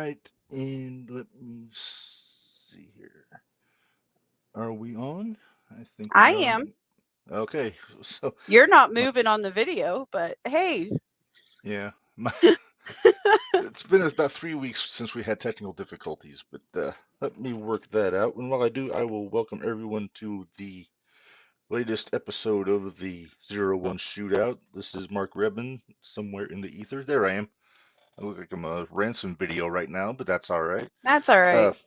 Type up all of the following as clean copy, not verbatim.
right, and let me see here. Are we on? I think I we are. am. Okay, so You're not my, moving on the video, but hey. yeah, it's been about 3 weeks since we had technical difficulties, but let me work that out. And while I do, I will welcome everyone to the latest episode of the 01 Shootout. This is Mark Rebman, somewhere in the ether. There I am. I look like I'm a ransom video right now, but that's all right. That's all Uh, right.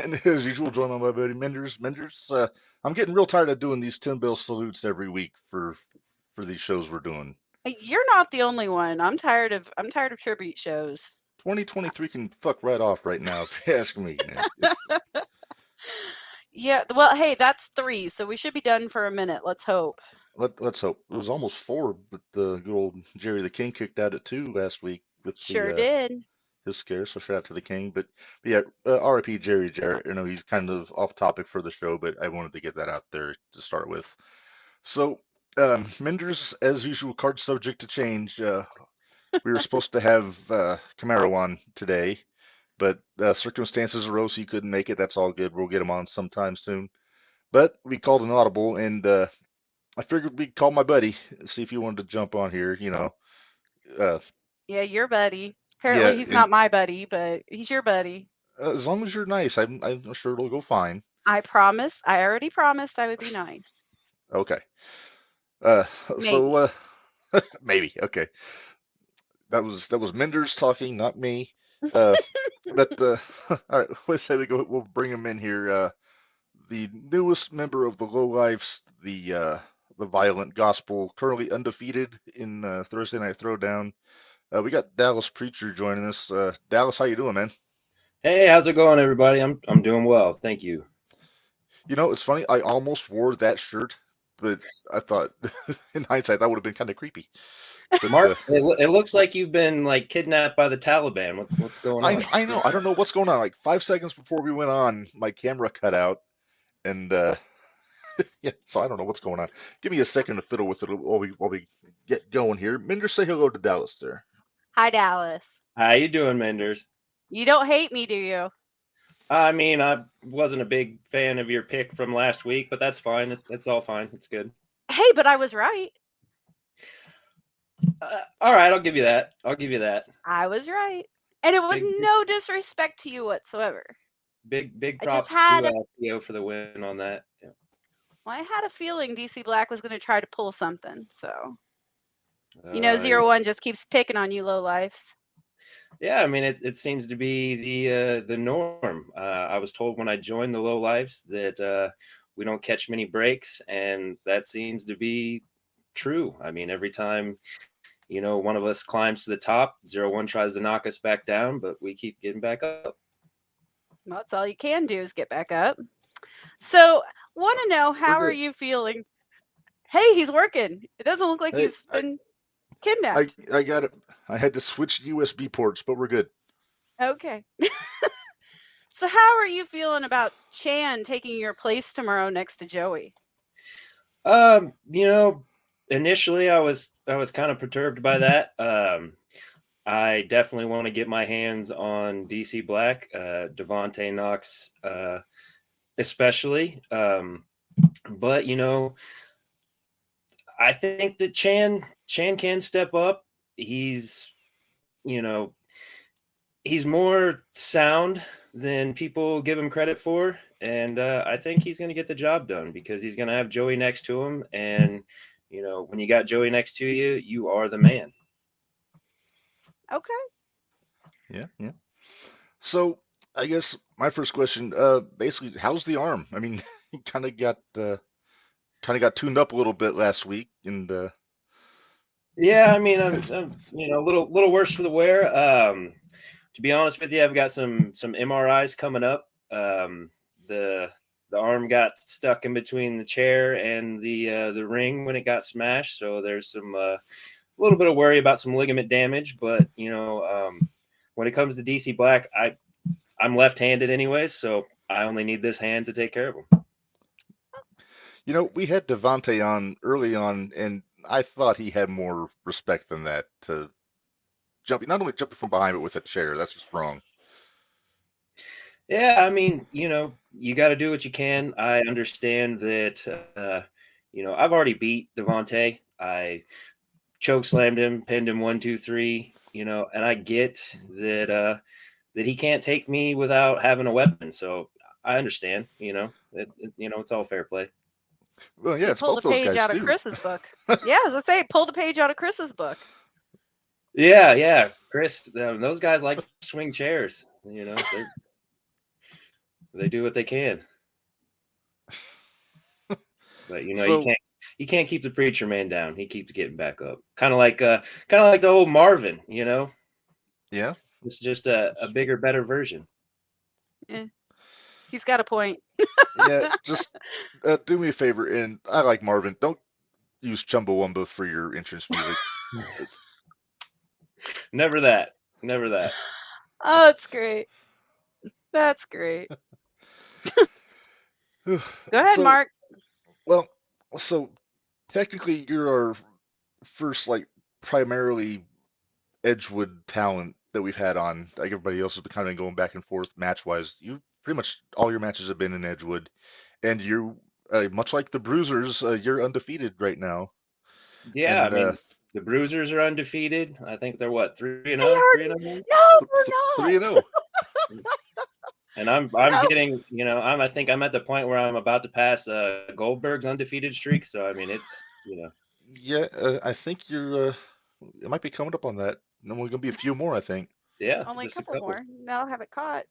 And as usual, joined by my buddy Minderz. Minderz, I'm getting real tired of doing these 10 bill salutes every week for these shows we're doing. You're not the only one. I'm tired of tribute shows. 2023 can fuck right off right now, if you ask me, man. It's Yeah, well, hey, that's 3, so we should be done for a minute. Let's hope. let's hope it was almost 4, but the good old Jerry the King kicked out at 2 last week with the Sure did. his scare. So shout out to the King. But yeah, R.I.P. Jerry Jarrett. He's kind of off topic for the show, but I wanted to get that out there to start with. So Minderz, as usual, card subject to change. We were supposed to have Camaro on today, but circumstances arose he couldn't make it. That's all good. We'll get him on sometime soon. But we called an audible, and I figured we'd call my buddy, see if he wanted to jump on here. Uh, Yeah, your buddy. yeah, Apparently he's and not my buddy, but he's your buddy. as long as you're nice, I'm sure it'll go fine. I promise. I already promised I would be nice. Okay. Uh, so Maybe. maybe okay. That was Minderz talking, not me. Uh, but all right, let's say we go. We'll bring him in here. The newest member of the Lowlifes, the violent gospel, currently undefeated in Thursday Night Throwdown. We got Dallas Preacher joining us. Dallas, how you doing, man? Hey, how's it going, everybody? I'm doing well, thank you. It's funny. I almost wore that shirt, but I thought, in hindsight, that would have been kind of creepy. But Mark, it looks like you've been like kidnapped by the Taliban. What's going on? I know. I don't know what's going on. Like 5 seconds before we went on, my camera cut out, and yeah, so I don't know what's going on. Give me a second to fiddle with it while we get going here. Minder, say hello to Dallas there. Hi, Dallas. How you doing, Minderz? You don't hate me, do you? I mean, I wasn't a big fan of your pick from last week, but that's fine. It's all fine. It's good. Hey, but I was right. All right, I'll give you that. I'll give you that. I was right. And it was Big, no disrespect to you whatsoever. big I just props had to a Theo for the win on that. Yeah. well, I had a feeling DC Black was going to try to pull something. So, Uh, 01 just keeps picking on you, low lives. Yeah, I mean, it seems to be the norm. I was told when I joined the Lowlifes that we don't catch many breaks, and that seems to be true. I mean, every time one of us climbs to the top, 01 tries to knock us back down, but we keep getting back up. Well, that's all you can do is get back up. So, want to know, how are you feeling? Hey, he's working. It doesn't look like he's been kidnapped. I got it. I had to switch USB ports, but we're good. Okay. So, how are you feeling about Chan taking your place tomorrow next to Joey? Initially I was kind of perturbed by that. I definitely want to get my hands on DC Black, Devontae Knox, especially. But I think that Chan can step up. He's more sound than people give him credit for, and I think he's going to get the job done because he's going to have Joey next to him, and when you got Joey next to you, you are the man. Okay. Yeah. So I guess my first question, basically, how's the arm? I mean, he kind of got tuned up a little bit last week, and yeah, I mean, I'm a little worse for the wear. To be honest with you, I've got some MRIs coming up. The arm got stuck in between the chair and the ring when it got smashed, so there's some a little bit of worry about some ligament damage. But when it comes to DC Black, I'm left-handed anyway, so I only need this hand to take care of him. We had Devontae on early on, and I thought he had more respect than that not only jumping from behind, but with a chair. That's just wrong. Yeah, I mean, you got to do what you can. I understand that, I've already beat Devontae. I choke slammed him, pinned him 1, 2, 3, and I get that that he can't take me without having a weapon. So I understand, it's all fair play. Well, yeah, he it's pulled both a those page guys out too. of Chris's book. Yeah, as I say, pulled a page out of Chris's book. Yeah, Chris. Those guys like to swing chairs. They do what they can. But you can't keep the preacher man down. He keeps getting back up. Kind of like the old Marvin. Yeah, it's just a bigger, better version. Yeah. He's got a point. Yeah, just do me a favor, and I like Marvin. Don't use Chumbawamba for your entrance music. Never that. Oh, it's great. That's great. Go ahead, Mark. Well, so technically you're our first, like, primarily Edgewood talent that we've had on. Like, everybody else has been kind of going back and forth match-wise. You pretty much all your matches have been in Edgewood, and you, much like the Bruisers, you're undefeated right now. Yeah, and, I mean, the Bruisers are undefeated. I think they're what, 3-0? No, we're not. 3-0. And I'm getting, I think I'm at the point where I'm about to pass Goldberg's undefeated streak. So I mean, it's Yeah, I think you're. It might be coming up on that. And then we're gonna be a few more, I think. Yeah, only a couple more. Now I'll have it caught.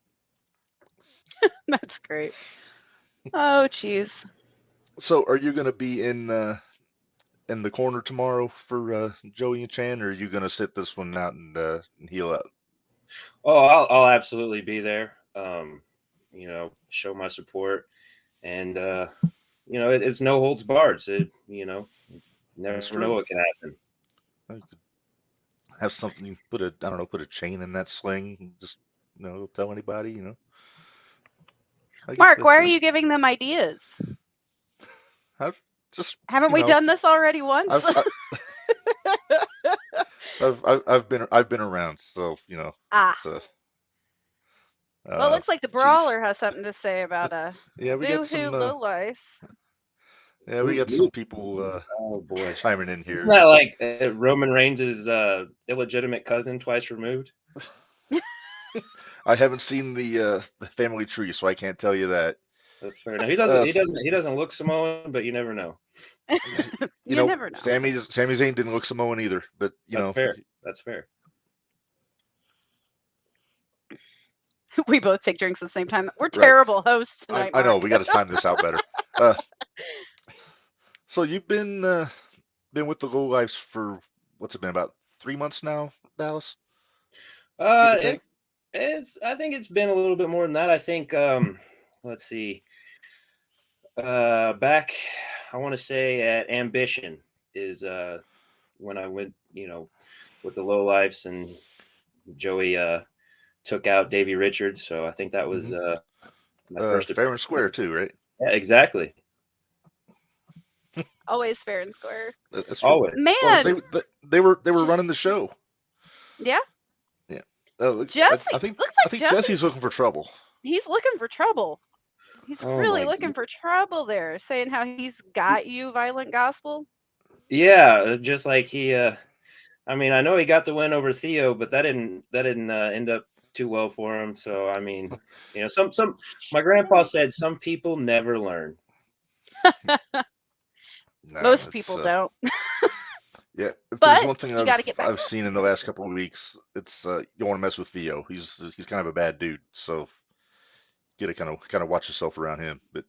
That's great. Oh, jeez. So, are you gonna be in the corner tomorrow for Joey and Chan, or are you gonna sit this one out and heal up? Oh, I'll absolutely be there. Show my support, and it's no holds barred. So never know what can happen. I could have something. Put a chain in that sling. And just tell anybody. Mark, why are you giving them ideas? Haven't we done this already once? I've been around, so well, it looks like the Brawler has something to say about we got some Lowlifes. Yeah, we got some people chiming in here. Isn't that like Roman Reigns' illegitimate cousin twice removed? I haven't seen the family tree, so I can't tell you that. That's fair enough. He doesn't look Samoan, but you never know. You never know. Sami Zayn didn't look Samoan either, but fair. That's fair. We both take drinks at the same time. We're terrible hosts tonight. I know. We got to time this out better. So you've been with the Lowlifes for what's it been, about 3 months now, Dallas? I think it's been a little bit more than that. I think let's see. Back, I want to say at Ambition is when I went, with the Lowlifes, and Joey took out Davey Richards. So I think that was my first fair and square too, right? Yeah, exactly. Always fair and square. That's always. Man, well, they were running the show. Yeah. Yeah. Jesse. I think Jesse's Jesse's looking for trouble. He's looking for trouble. He's really looking for trouble there, saying how he's got you, Violent Gospel. Yeah, just like he. I mean, I know he got the win over Theo, but that didn't end up too well for him. So I mean, some my grandpa said some people never learn. Most people don't. Yeah, if but there's one thing I've seen in the last couple of weeks, it's you don't want to mess with Theo. He's kind of a bad dude, so you got to kind of watch yourself around him. But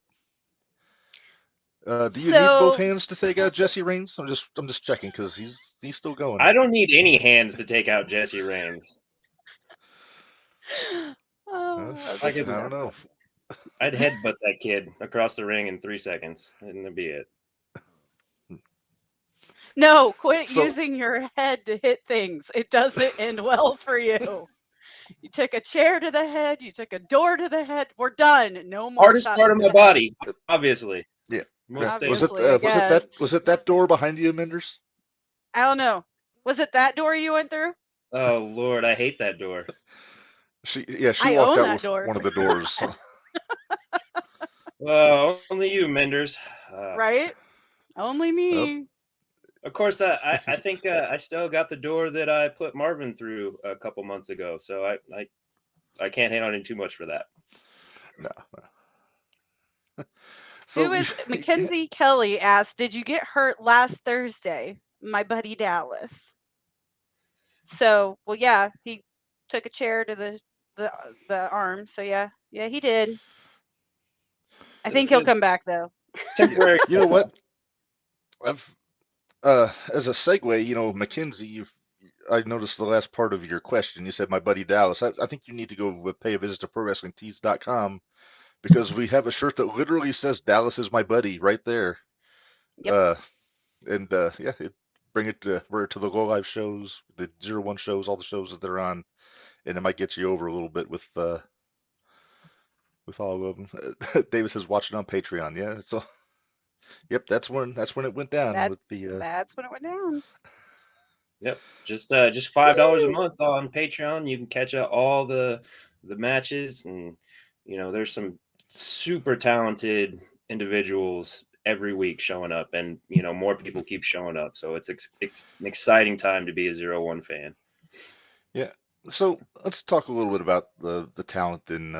do you need both hands to take out Jesse Reigns? I'm just checking because he's still going. I don't need any hands to take out Jesse Reigns. I don't know. I'd headbutt that kid across the ring in 3 seconds, and that'd be it. No, quit using your head to hit things. It doesn't end well for you. You took a chair to the head. You took a door to the head. We're done. No more. Hardest part of my body, obviously. Yeah. Was it that door behind you, Minderz? I don't know. Was it that door you went through? Oh Lord, I hate that door. She I walked own out that with door. one of the doors. Only you, Minderz. Right? Only me. Of course, I think I still got the door that I put Marvin through a couple months ago, so I can't hate on him too much for that. No. Who is Mackenzie Kelly asked, "Did you get hurt last Thursday?" My buddy Dallas. So, well, yeah, he took a chair to the arm. So yeah, he did. I think he'll come back though. Temporary. You know what? I've as a segue, Mackenzie, I noticed the last part of your question. You said my buddy Dallas. I think you need to go pay a visit to ProWrestlingTees.com because we have a shirt that literally says Dallas is my buddy right there. Yep. Bring it to the Lowlife shows, the 01 shows, all the shows that they're on, and it might get you over a little bit with all of them. Davis says watching on Patreon. Yeah, so yep, that's when it went down. That's when it went down. Yep, just $5 a month on Patreon. You can catch up all the matches, and there's some super talented individuals every week showing up, and more people keep showing up. So it's an exciting time to be a 01 fan. Yeah. So let's talk a little bit about the talent in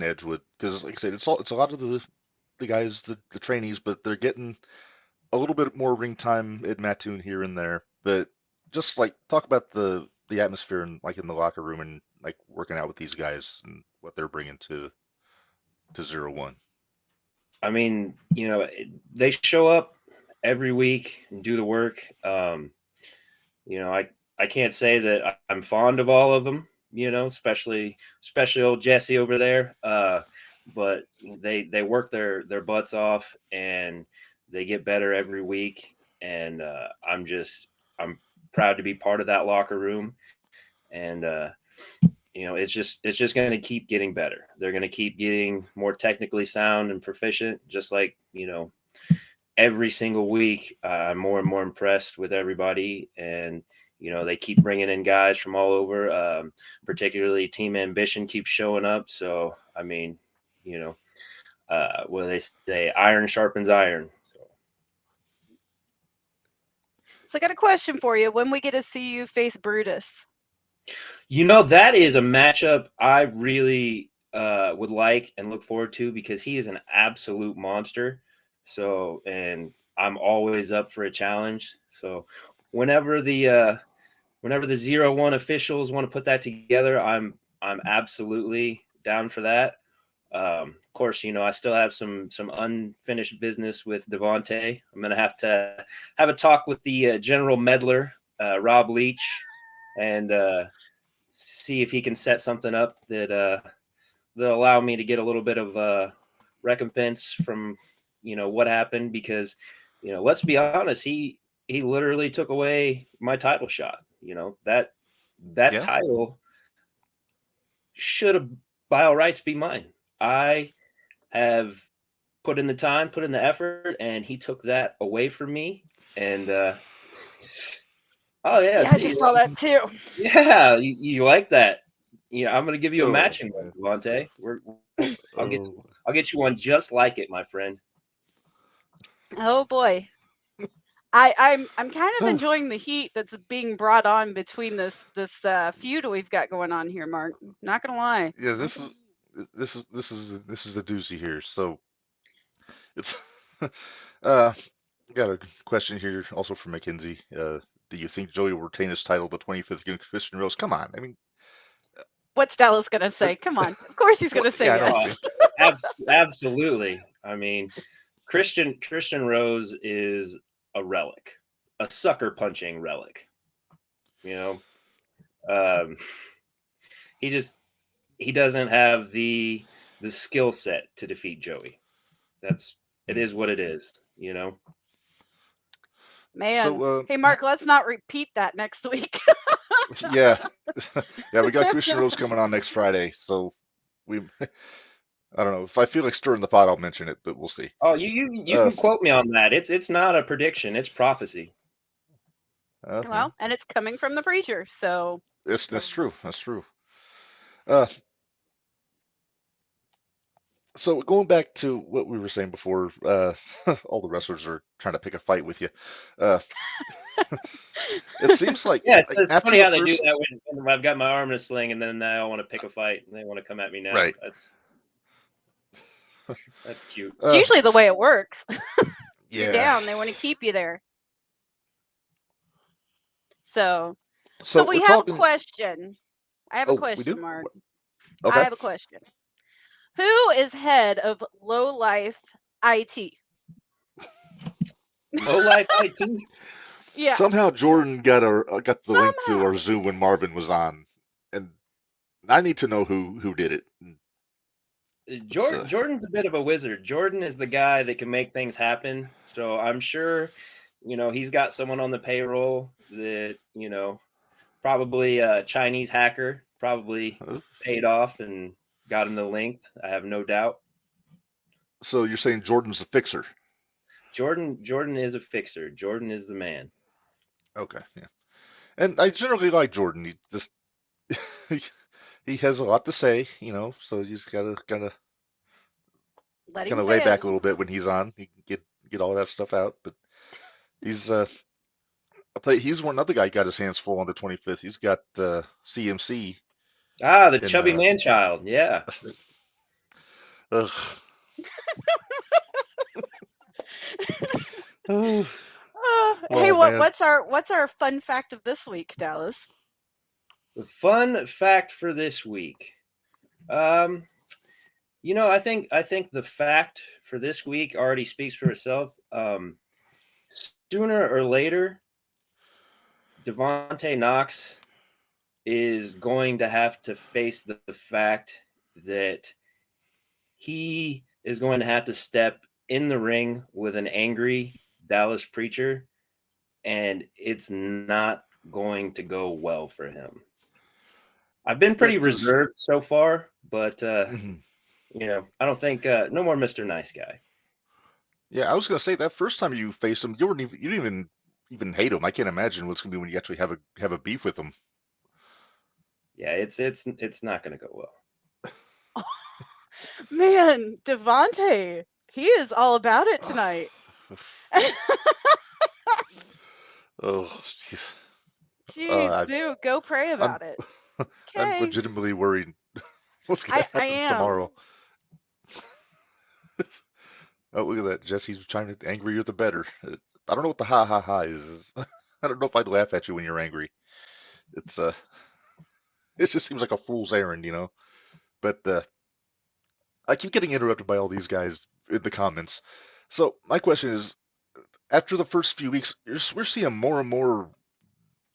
Edgewood, because like I said, it's a lot of the guys, the trainees, but they're getting a little bit more ring time at Mattoon here and there. But just like talk about the atmosphere and like in the locker room and like working out with these guys and what they're bringing to 01. I mean, they show up every week and do the work. I can't say that I'm fond of all of them, especially old Jesse over there. But they work their butts off and they get better every week. And I'm proud to be part of that locker room. And it's just going to keep getting better. They're going to keep getting more technically sound and proficient, just like, every single week. I'm more and more impressed with everybody. And, they keep bringing in guys from all over, particularly Team Ambition keeps showing up. So, I mean, what they say, iron sharpens iron. So I got a question for you. When we get to see you face Brutus? That is a matchup I really would like and look forward to, because he is an absolute monster. So, and I'm always up for a challenge. So whenever the 01 officials want to put that together, I'm absolutely down for that. Of course, I still have some unfinished business with Devontae. I'm going to have a talk with the general meddler, Rob Leach, and see if he can set something up that'll allow me to get a little bit of recompense from what happened, because let's be honest, he literally took away my title shot. That title should have by all rights be mine. I have put in the time, put in the effort, and he took that away from me. And oh yeah, I just saw that too. Yeah, you like that? I'm going to give you a matching one, Devontae. I'll get you one just like it, my friend. Oh boy. I'm kind of enjoying the heat that's being brought on between this feud we've got going on here, Mark. Not gonna lie. Yeah, this is a doozy here. So it's got a question here also from Mackenzie. Do you think Joey will retain his title the 25th against Christian Rose? Come on, I mean, what's Dallas gonna say? Come on, of course he's gonna say yes. Absolutely. I mean, Christian Rose is a relic, a sucker punching relic. He doesn't have the skill set to defeat Joey. It is what it is, Man. So, hey Mark, let's not repeat that next week. Yeah, we got Christian Rose coming on next Friday, so I don't know, if I feel like stirring the pot, I'll mention it, but we'll see. Oh, you can quote me on that. It's not a prediction; it's prophecy. Well, and it's coming from the preacher, so That's true. That's true. Uh, so going back to what we were saying before, all the wrestlers are trying to pick a fight with you. Uh, it seems like, Yeah, it's after funny the how they do first, that when I've got my arm in a sling and then I want to pick a fight and they want to come at me now. right? That's cute. It's usually the way it works. You're Yeah. down. They want to keep you there. So So we we're have talking. a question. I have a Oh, we question, do? Mark. Okay. I have a question. Who is head of Lowlife IT? Lowlife IT. Yeah. Somehow Jordan got the link to Somehow. our Zoom when Marvin was on, and I need to know who did it. Jordan's a bit of a wizard. Jordan is the guy that can make things happen. So I'm sure, he's got someone on the payroll that, probably a Chinese hacker probably paid off and got him the link. I have no doubt. So you're saying Jordan's a fixer? Jordan is a fixer. Jordan is the man. Okay, yeah. And I generally like Jordan. He just he has a lot to say, so you just gotta kind of lay back a little bit when he's on. He can get all that stuff out. But he's I'll tell you, he's one other guy got his hands full on the 25th. He's got CMC. The chubby man child. Yeah. Ugh. Hey, man. what's our fun fact of this week, Dallas? The fun fact for this week. I think the fact for this week already speaks for itself. Sooner or later, Devontae Knox is going to have to face the fact that he is going to have to step in the ring with an angry Dallas preacher, and it's not going to go well for him. I've been pretty reserved so far, but I don't think no more Mr. Nice Guy. Yeah, I was gonna say that first time you faced him, you didn't even hate him. I can't imagine what's gonna be when you actually have a beef with him. Yeah, it's not gonna go well. Man, Devontae, he is all about it tonight. Oh, jeez. Jeez, boo, go pray about it. I'm legitimately worried what's going to happen tomorrow. Oh, look at that. Jesse's trying to angrier the better. I don't know what the ha ha ha is. I don't know if I'd laugh at you when you're angry. It just seems like a fool's errand, But I keep getting interrupted by all these guys in the comments. So my question is, after the first few weeks, we're seeing more and more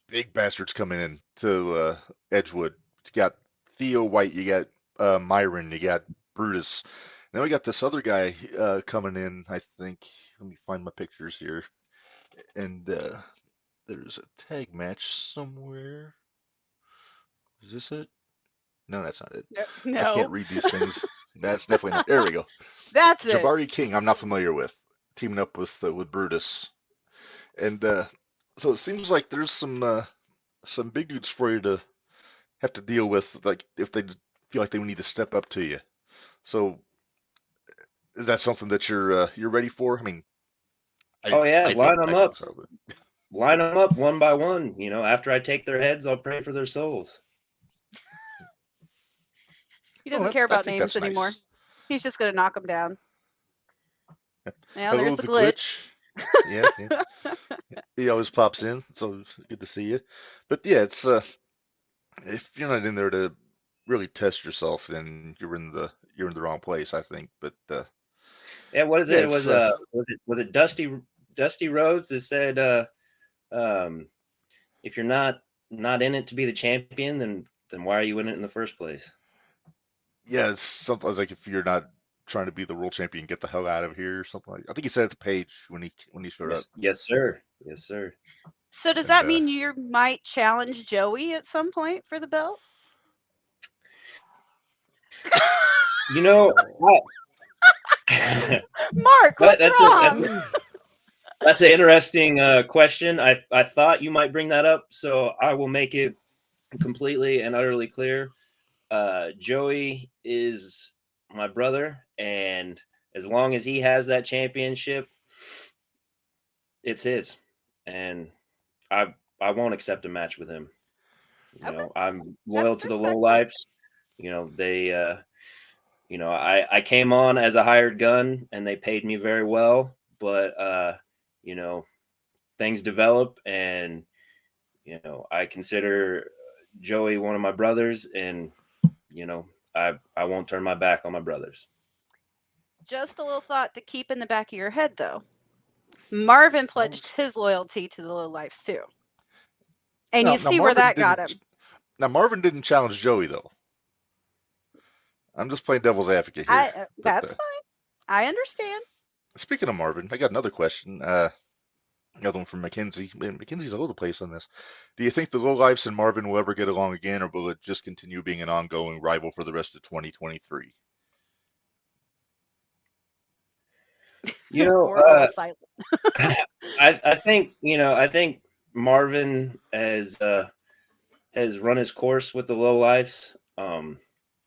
big bastards coming in to Edgewood. You got Theo White, you got Myron, you got Brutus. Now we got this other guy coming in, I think. Let me find my pictures here. And there's a tag match somewhere. Is this it? No, that's not it. No. I can't read these things. That's definitely not. There we go. That's it. Jabari King, I'm not familiar with. Teaming up with Brutus. And so it seems like there's some big dudes for you to have to deal with, like if they feel like they need to step up to you. So is that something that you're ready for? I mean, line them up. Line them up one by one. After I take their heads, I'll pray for their souls. He doesn't care about names anymore. Nice. He's just going to knock them down. Now there's the glitch. Yeah. He always pops in, so good to see you. But yeah, it's if you're not in there to really test yourself, then you're in the wrong place, I think. But yeah, what is it? Was it Dusty Rhodes that said, if you're not in it to be the champion, then why are you in it in the first place? Yeah, it's something like if you're not trying to be the world champion, get the hell out of here or something like that. I think he said it to Paige when he showed up. Yes, sir. So does that mean you might challenge Joey at some point for the belt? Mark, what's wrong? That's an interesting question. I thought you might bring that up, so I will make it completely and utterly clear. Joey is my brother, and as long as he has that championship, it's his. And I won't accept a match with him. I'm loyal to the Lowlifes. They I came on as a hired gun and they paid me very well, but things develop, and I consider Joey one of my brothers, and I won't turn my back on my brothers. Just a little thought to keep in the back of your head, though. Marvin pledged his loyalty to the Lowlifes too, and you see where that got him. Now Marvin didn't challenge Joey though. I'm just playing devil's advocate here. That's fine. I understand. Speaking of Marvin, I got another question. Another one from Mackenzie. Man, Mackenzie's all over the place on this. Do you think the Lowlifes and Marvin will ever get along again, or will it just continue being an ongoing rival for the rest of 2023? I think Marvin has run his course with the Lowlifes.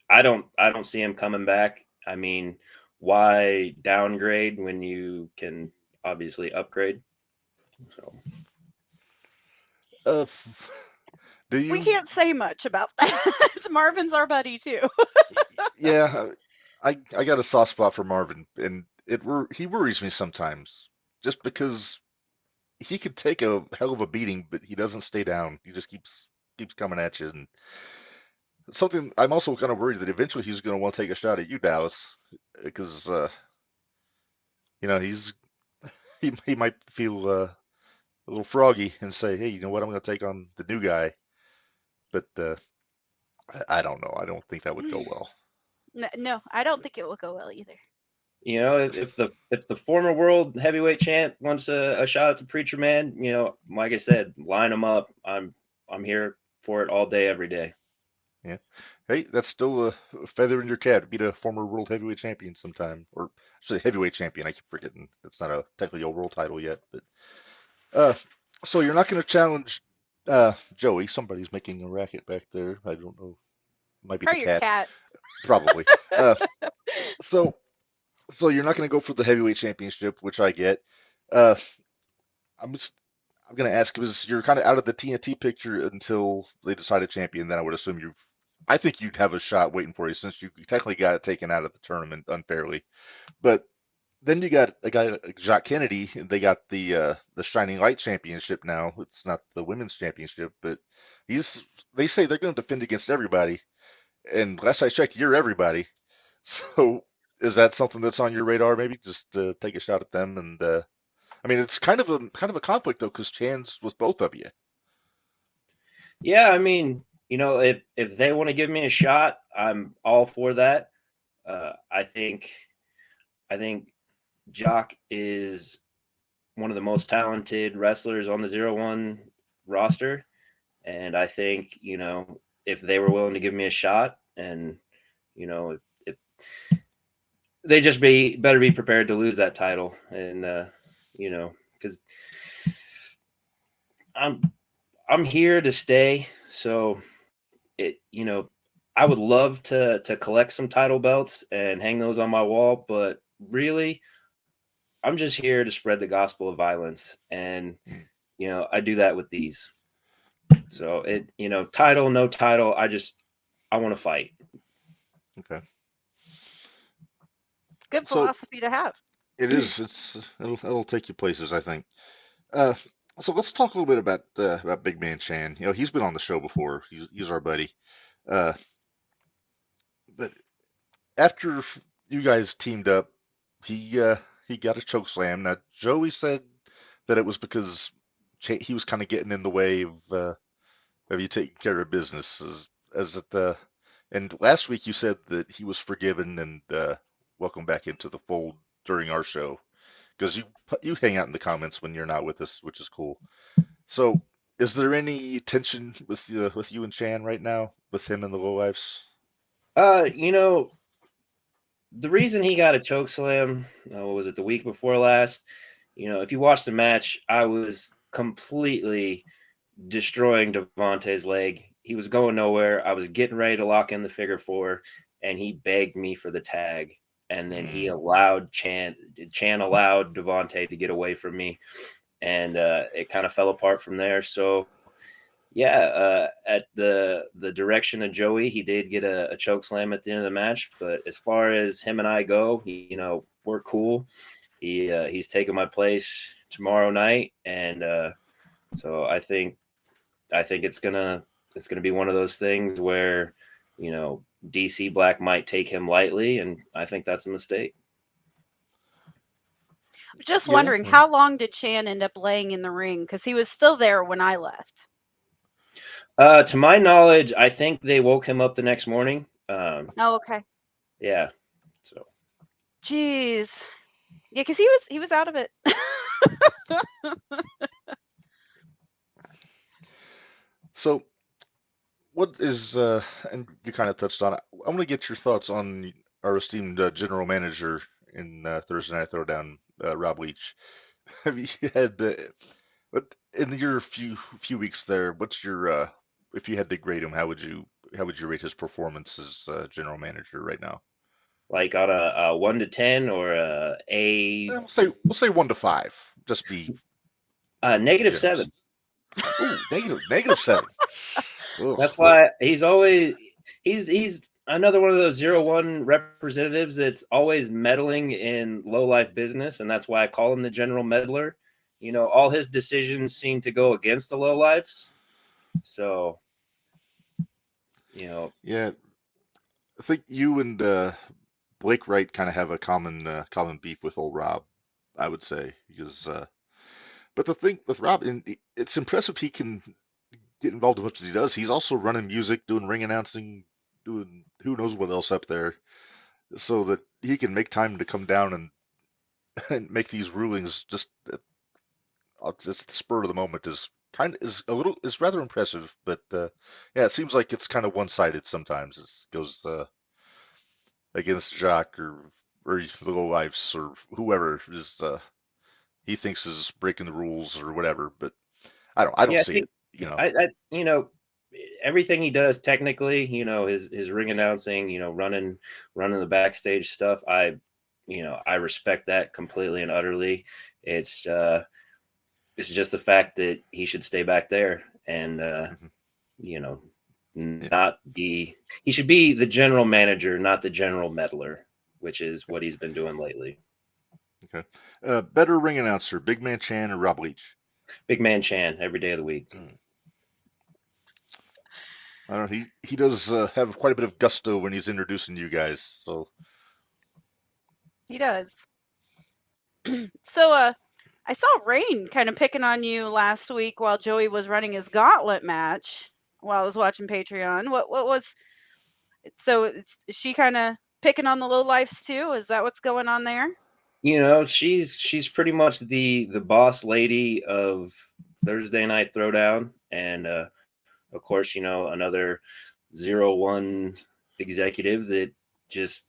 I don't see him coming back. I mean, why downgrade when you can obviously upgrade? So, we can't say much about that. Marvin's our buddy too. Yeah, I got a soft spot for Marvin, and he worries me sometimes, just because he could take a hell of a beating, but he doesn't stay down. He just keeps coming at you, and something I'm also kind of worried that eventually he's going to want to take a shot at you, Dallas, because he might feel a little froggy and say, hey, you know what, I'm going to take on the new guy. But I don't know. I don't think that would go well. No, I don't think it will go well either. If the former world heavyweight champ wants a shot at the Preacher Man, like I said, line him up. I'm here for it all day, every day. Yeah. Hey, that's still a feather in your cap to beat a former world heavyweight champion sometime, or actually heavyweight champion. I keep forgetting it's not technically a world title yet. But so you're not going to challenge Joey. Somebody's making a racket back there. I don't know. Might be the cat. Probably. So you're not going to go for the heavyweight championship, which I get. I'm going to ask, because you're kind of out of the TNT picture until they decide a champion. Then I would assume I think you'd have a shot waiting for you, since you technically got it taken out of the tournament unfairly. But then you got a guy like Jacques Kennedy, and they got the Shining Light Championship now. It's not the women's championship, but they say they're going to defend against everybody. And last I checked, you're everybody. So is that something that's on your radar? Maybe just take a shot at them. And I mean, it's kind of a conflict though, because Chan's with both of you. Yeah, I mean, if they want to give me a shot, I'm all for that. I think Jock is one of the most talented wrestlers on the 0-1 roster. And I think, if they were willing to give me a shot, and, they just better be prepared to lose that title. And, because I'm here to stay. So I would love to collect some title belts and hang those on my wall, but really, I'm just here to spread the gospel of violence. And, I do that with these. So title, no title. I want to fight. Okay. Good philosophy to have. It is. It'll take you places, I think. So let's talk a little bit about Big Man Chan. He's been on the show before. He's our buddy. But after you guys teamed up, he got a choke slam. Now Joey said that it was because he was kind of getting in the way of you taking care of business. And last week you said that he was forgiven and welcome back into the fold during our show, because you hang out in the comments when you're not with us, which is cool. So is there any tension with you and Chan right now, with him and the Lowlifes? The reason he got a choke slam, was it the week before last? If you watch the match, I was completely destroying Devontae's leg, was going nowhere. I was getting ready to lock in the figure 4, and he begged me for the tag. And then he allowed Chan allowed Devontae to get away from me, and it kind of fell apart from there. So yeah, at the direction of Joey, he did get a choke slam at the end of the match. But as far as him and I go, we're cool. He's taking my place tomorrow night, and so I think it's gonna be one of those things where DC Black might take him lightly, and I think that's a mistake. Just wondering, how long did Chan end up laying in the ring? Because he was still there when I left. To my knowledge, I think they woke him up the next morning. Oh, okay. Yeah. So. Jeez. Yeah, because he was out of it. So, what is and you kind of touched on it. I want to get your thoughts on our esteemed general manager in Thursday Night Throwdown, Rob Leach. Have you had but in your few weeks there, what's your if you had to grade him, how would you rate his performance as general manager right now? Like on a 1 to 10 or a We'll say 1 to 5. Just be negative 7. Ooh, negative 7. Ugh. That's why he's another one of those 0-1 representatives that's always meddling in low life business, and that's why I call him the general meddler. All his decisions seem to go against the low lives. So, yeah, I think you and Blake Wright kind of have a common beef with old Rob, I would say, because but the thing with Rob, it's impressive he can get involved as much as he does. He's also running music, doing ring announcing, doing who knows what else up there, so that he can make time to come down and make these rulings just at the spur of the moment is rather impressive. But yeah, it seems like it's kind of one-sided sometimes. It goes against Jacques or the Lowlifes or whoever is he thinks is breaking the rules or whatever. But I don't see it. Everything he does technically, his ring announcing, running the backstage stuff, I respect that completely and utterly. It's just the fact that he should stay back there and he should be the general manager, not the general meddler, which is what he's been doing lately. Okay. Better ring announcer, Big Man Chan or Rob Leach? Big Man Chan every day of the week. I don't know. He does have quite a bit of gusto when he's introducing you guys. So he does. So I saw Rain kind of picking on you last week while Joey was running his gauntlet match while I was watching Patreon. What was so? Is she kind of picking on the Lowlifes too? Is that what's going on there? She's pretty much the boss lady of Thursday Night Throwdown, and of course, another 0-1 executive that just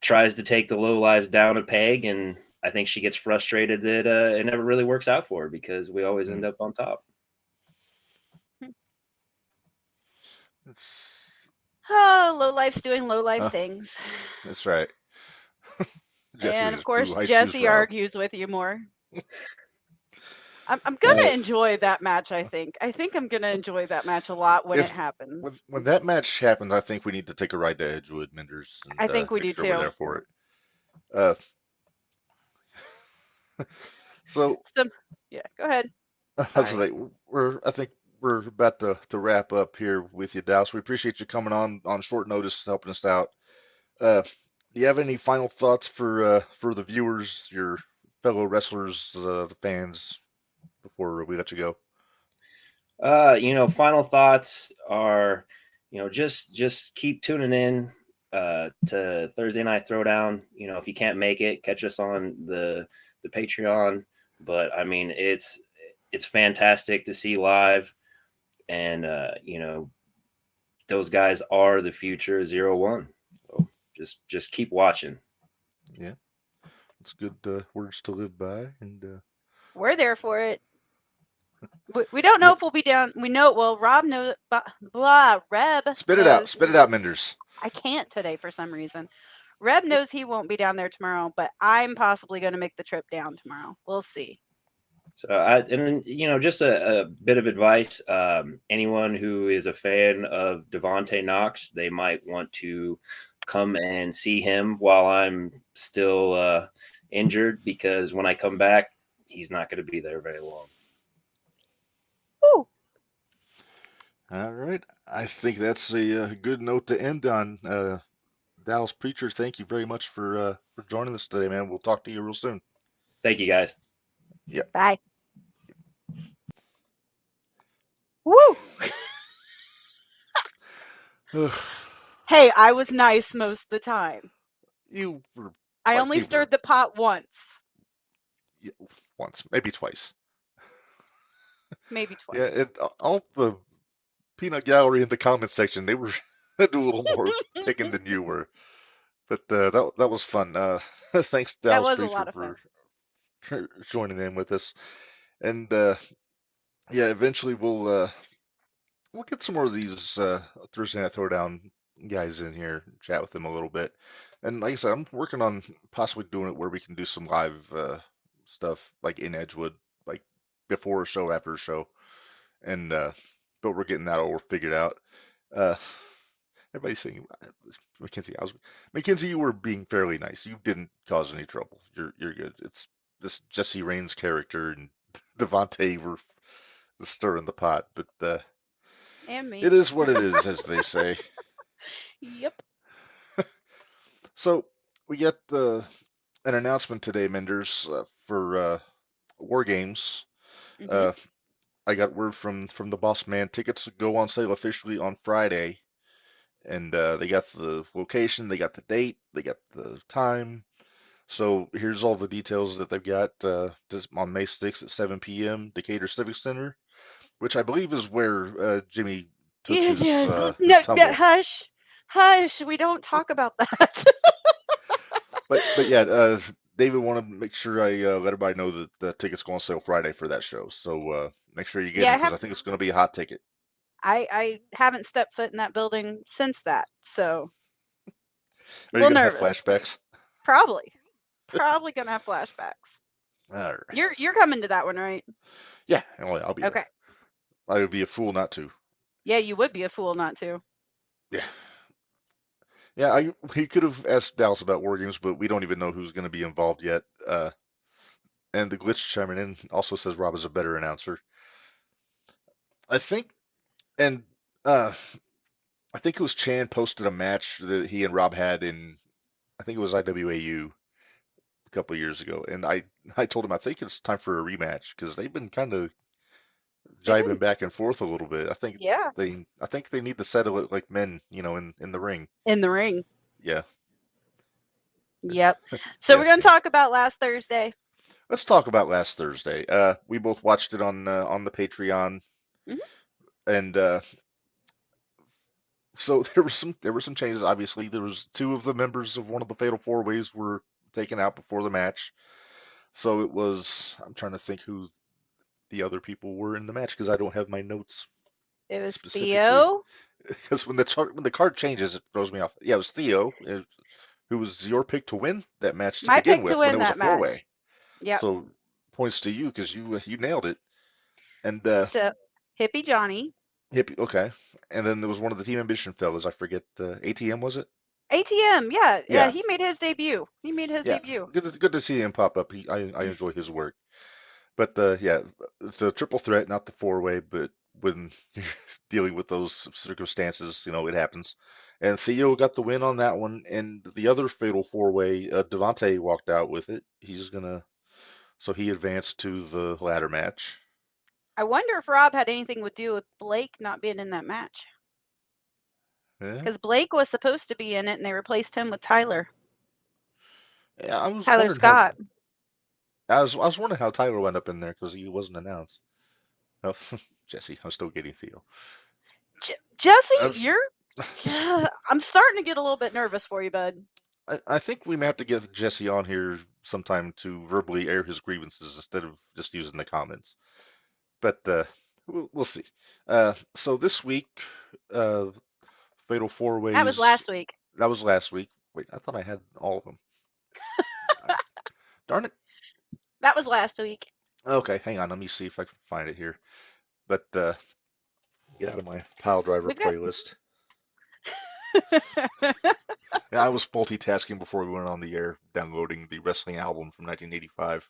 tries to take the Lowlifes down a peg, and I think she gets frustrated that it never really works out for her because we always end up on top. Oh, Lowlife's doing Lowlife things. That's right. And of course, Jesse argues with you more. I'm gonna enjoy that match. I think I'm gonna enjoy that match a lot when it happens. When that match happens, I think we need to take a ride to Edgewood, Minderz. And, I think we do too. We're there for it. So yeah, go ahead. I think we're about to wrap up here with you, Douse. We appreciate you coming on short notice, helping us out. Do you have any final thoughts for the viewers, your fellow wrestlers, the fans, before we let you go? Final thoughts are, just keep tuning in to Thursday Night Throwdown. If you can't make it, catch us on the Patreon. But I mean, it's fantastic to see live, and those guys are the future 0-1. So just keep watching. Yeah, it's good words to live by, and we're there for it. We don't know if we'll be down. We know. Well, Rob knows. Reb Spit it knows. out. Spit it out, Minderz. I can't today for some reason. Reb knows he won't be down there tomorrow, but I'm possibly going to make the trip down tomorrow. We'll see. So just a bit of advice. Anyone who is a fan of Devontae Knox, they might want to come and see him while I'm still injured, because when I come back, he's not going to be there very long. Ooh. All right. I think that's a good note to end on. Dallas Preacher, thank you very much for joining us today, man. We'll talk to you real soon. Thank you, guys. Yeah. Bye. Woo! Hey, I was nice most of the time. You were. I only stirred the pot once. Yeah, once, maybe twice. Maybe twice. Yeah, all the peanut gallery in the comment section, they were do a little more picking than you were. But that was fun. Thanks, Dallas That was a Preacher, lot of fun. for joining in with us. And yeah, eventually we'll get some more of these Thursday Night Throwdown guys in here, chat with them a little bit. And like I said, I'm working on possibly doing it where we can do some live stuff, like in Edgewood, like before a show, after a show. And but we're getting that all figured out. Everybody's saying, Mackenzie, you were being fairly nice. You didn't cause any trouble. You're good. It's this Jesse Raines character and Devontae were stirring the pot, but And me. it is what it is, as they say. Yep. So we get an announcement today, Minderz, for War Games. Mhm. I got word from the boss man. Tickets go on sale officially on Friday, and they got the location, they got the date, they got the time. So here's all the details that they've got on May 6th at 7 p.m. Decatur Civic Center, which I believe is where Jimmy took his tumble. Hush. We don't talk about that. But yeah, David wanted to make sure I let everybody know that the tickets go on sale Friday for that show. So make sure you get it, because I think it's going to be a hot ticket. I haven't stepped foot in that building since that, so Are you going to have flashbacks? Probably going to have flashbacks. All right. You're coming to that one, right? Yeah, I'll be okay. There. I would be a fool not to. Yeah, you would be a fool not to. Yeah. Yeah, he could have asked Dallas about War Games, but we don't even know who's going to be involved yet. And the glitch chiming in also says Rob is a better announcer. I think, and I think it was Chan posted a match that he and Rob had in, I think it was IWAU a couple of years ago, and I told him I think it's time for a rematch, because they've been kind of jibing back and forth a little bit. I think they need to settle it like men, in the ring. In the ring. Yeah. Yep. So we're going to talk about last Thursday. Let's talk about last Thursday. We both watched it on the Patreon, and so there were some changes. Obviously, there was 2 of the members of one of the Fatal 4-Ways were taken out before the match. So it was, I'm trying to think who the other people were in the match, because I don't have my notes. It was Theo. Because when the card changes, it throws me off. Yeah, it was Theo, who was your pick to win that match to begin with when it was a 4-way. Yeah. So points to you, because you nailed it. And so Hippie Johnny. Okay. And then there was one of the Team Ambition fellas. I forget. ATM, was it? ATM, yeah. He made his debut. Debut. Good to see him pop up. I enjoy his work. But it's a triple threat, not the 4-way. But when you're dealing with those circumstances, it happens. And Theo got the win on that one. And the other fatal 4-way, Devontae walked out with it. So he advanced to the ladder match. I wonder if Rob had anything to do with Blake not being in that match. Because Blake was supposed to be in it, and they replaced him with Tyler. Yeah, I was Tyler Scott. I was wondering how Tyler went up in there, because he wasn't announced. Oh, Jesse, I'm still getting Theo. Jesse, I'm starting to get a little bit nervous for you, bud. I think we may have to get Jesse on here sometime to verbally air his grievances instead of just using the comments. but we'll see. So this week, Fatal Four Ways. That was last week. That was last week. Wait, I thought I had all of them. Darn it. That was last week. Okay, hang on. Let me see if I can find it here. But get out of my pile driver playlist. Yeah, I was multitasking before we went on the air, downloading the wrestling album from 1985.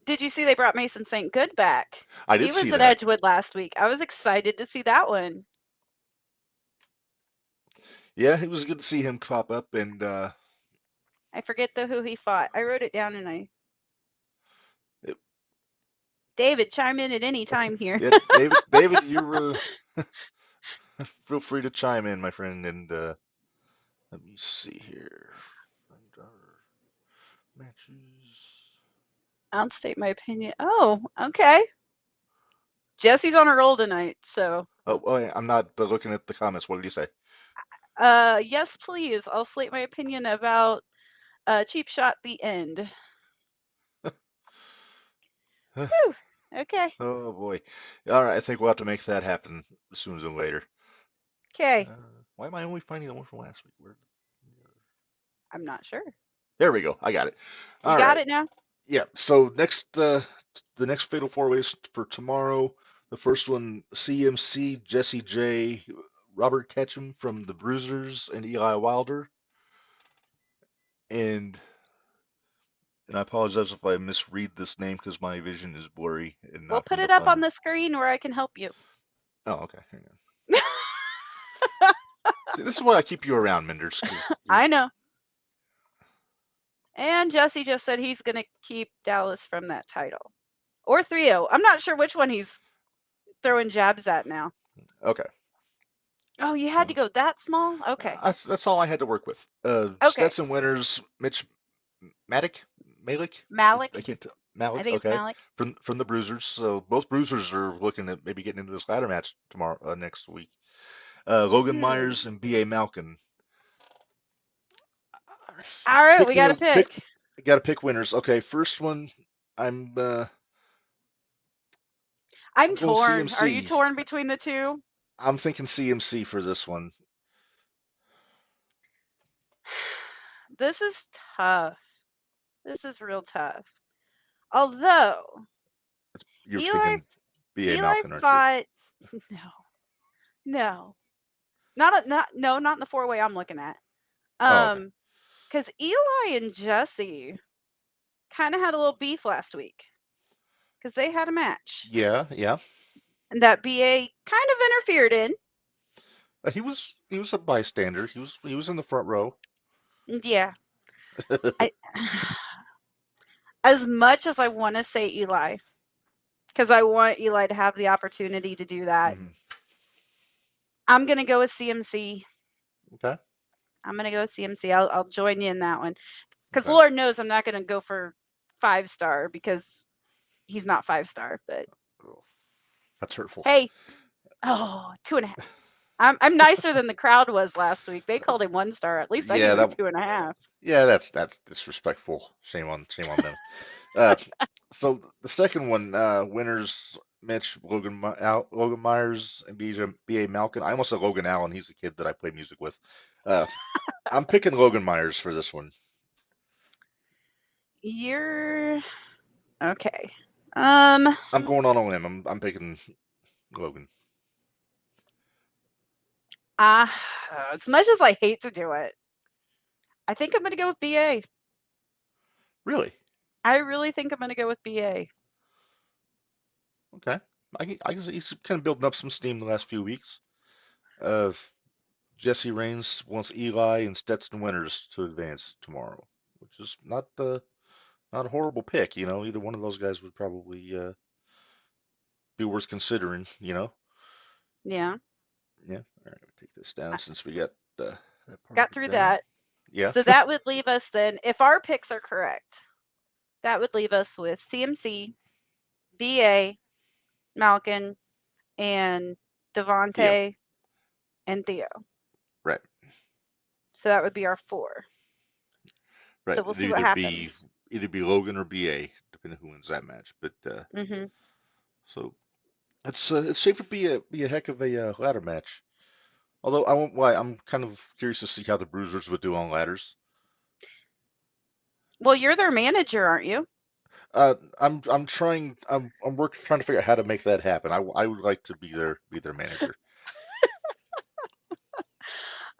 Did you see they brought Mason St. Good back? I did He see was at that. Edgewood last week. I was excited to see that one. Yeah, it was good to see him pop up, and I forget though who he fought. I wrote it down and David, chime in at any time here. yeah, David, you feel free to chime in, my friend, and let me see here. Matches. I'll state my opinion. Oh, okay. Jesse's on a roll tonight, so. Oh, yeah, I'm not looking at the comments. What did you say? Yes, please. I'll state my opinion about Cheap Shot the End. Whew. Okay. Oh boy. All right, I think we'll have to make that happen sooner than later. Okay. Why am I only finding the one from last week? I'm not sure. There we go. I got it. You got it now? Yeah. So next, the next Fatal Four Ways for tomorrow. The first one, CMC, Jesse J, Robert Ketchum from the Bruisers, and Eli Wilder. And I apologize if I misread this name because my vision is blurry. And we'll put it up on the screen where I can help you. Oh, okay. Hang on. See, this is why I keep you around, Minderz. I know. And Jesse just said he's going to keep Dallas from that title. Or 3-0. I'm not sure which one he's throwing jabs at now. Okay. Oh, you had to go that small? Okay. That's all I had to work with. Okay. Stetson Winners, Mitch Malik? I can't tell. Malik. I think it's Malik. From the Bruisers. So both Bruisers are looking at maybe getting into this ladder match tomorrow, next week. Logan Myers and B.A. Malkin. All right, we got to pick. Got to pick winners. Okay, first one. I'm torn. Are you torn between the two? I'm thinking CMC for this one. This is tough. This is real tough. Although Eli Malkin, fought no, not in the 4-way I'm looking at. Because Eli and Jesse kind of had a little beef last week because they had a match. Yeah. And that BA kind of interfered in. He was a bystander. He was in the front row. Yeah. As much as I want to say Eli, because I want Eli to have the opportunity to do that, I'm going to go with CMC. Okay. I'm going to go with CMC. I'll join you in that one. Because Lord knows I'm not going to go for 5-star because he's not 5-star. But that's hurtful. Hey, 2.5. I'm nicer than the crowd was last week. They called him 1-star. At least I gave him 2.5. Yeah, that's disrespectful. Shame on them. So the second one, winners Mitch, Logan Myers, and B.A. Malkin. I almost said Logan Allen. He's the kid that I play music with. I'm picking Logan Myers for this one. You're okay. I'm going on a limb. I'm picking Logan. As much as I hate to do it, I think I'm going to go with BA. Really? I really think I'm going to go with BA. Okay. I guess he's kind of building up some steam the last few weeks. Jesse Reigns wants Eli and Stetson Winners to advance tomorrow, which is not a horrible pick. Either one of those guys would probably be worth considering. Yeah. Yeah. All right. I'll take this down since we got got through that. Yeah. So that would leave us then, if our picks are correct, that would leave us with CMC, BA, Malkin, and Devontae, and Theo. Right. So that would be our 4. Right. So we'll see what happens. Either be Logan or BA, depending on who wins that match. But So it's shaped to be a heck of a ladder match. Although I won't lie, I'm kind of curious to see how the Bruisers would do on ladders. Well, you're their manager, aren't you? I'm trying trying to figure out how to make that happen. I would like to be their manager.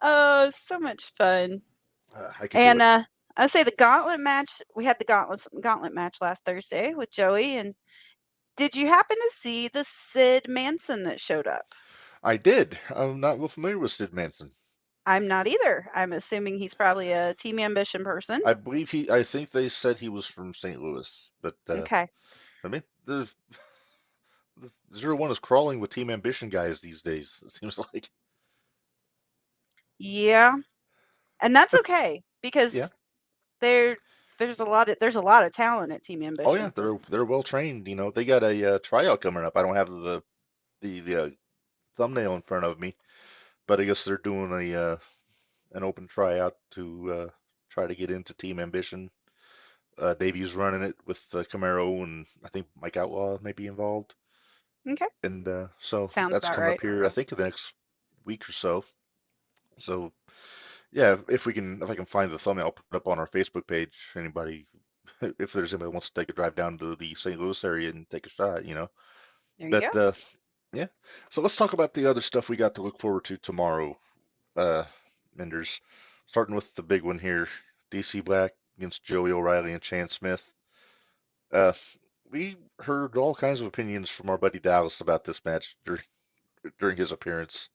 Oh, so much fun. I can do And it. I say the gauntlet match. We had the gauntlet match last Thursday with Joey. And did you happen to see the Sid Manson that showed up? I did. I'm not real familiar with Sid Manson. I'm not either. I'm assuming he's probably a Team Ambition person. I think they said he was from St. Louis, but Okay. I mean the 0-1 is crawling with Team Ambition guys these days. It seems like. Yeah. And that's okay because Yeah. there's a lot of talent at Team Ambition. Oh yeah, they're well trained. You know, they got a tryout coming up. I don't have the thumbnail in front of me, but I guess they're doing a an open tryout to try to get into Team Ambition. Davey's running it with Camaro, and I think Mike Outlaw may be involved. Okay. And so Sounds that's about coming right. up here, I think, in the next week or so. So yeah, if I can find the thumbnail, I'll put it up on our Facebook page. Anybody, if there's anybody who wants to take a drive down to the St. Louis area and take a shot, you know. There you But go. yeah, so let's talk about the other stuff we got to look forward to tomorrow. Minderz, starting with the big one here, DC Black against Joey O'Reilly and Chan Smith. We heard all kinds of opinions from our buddy Dallas about this match during his appearance.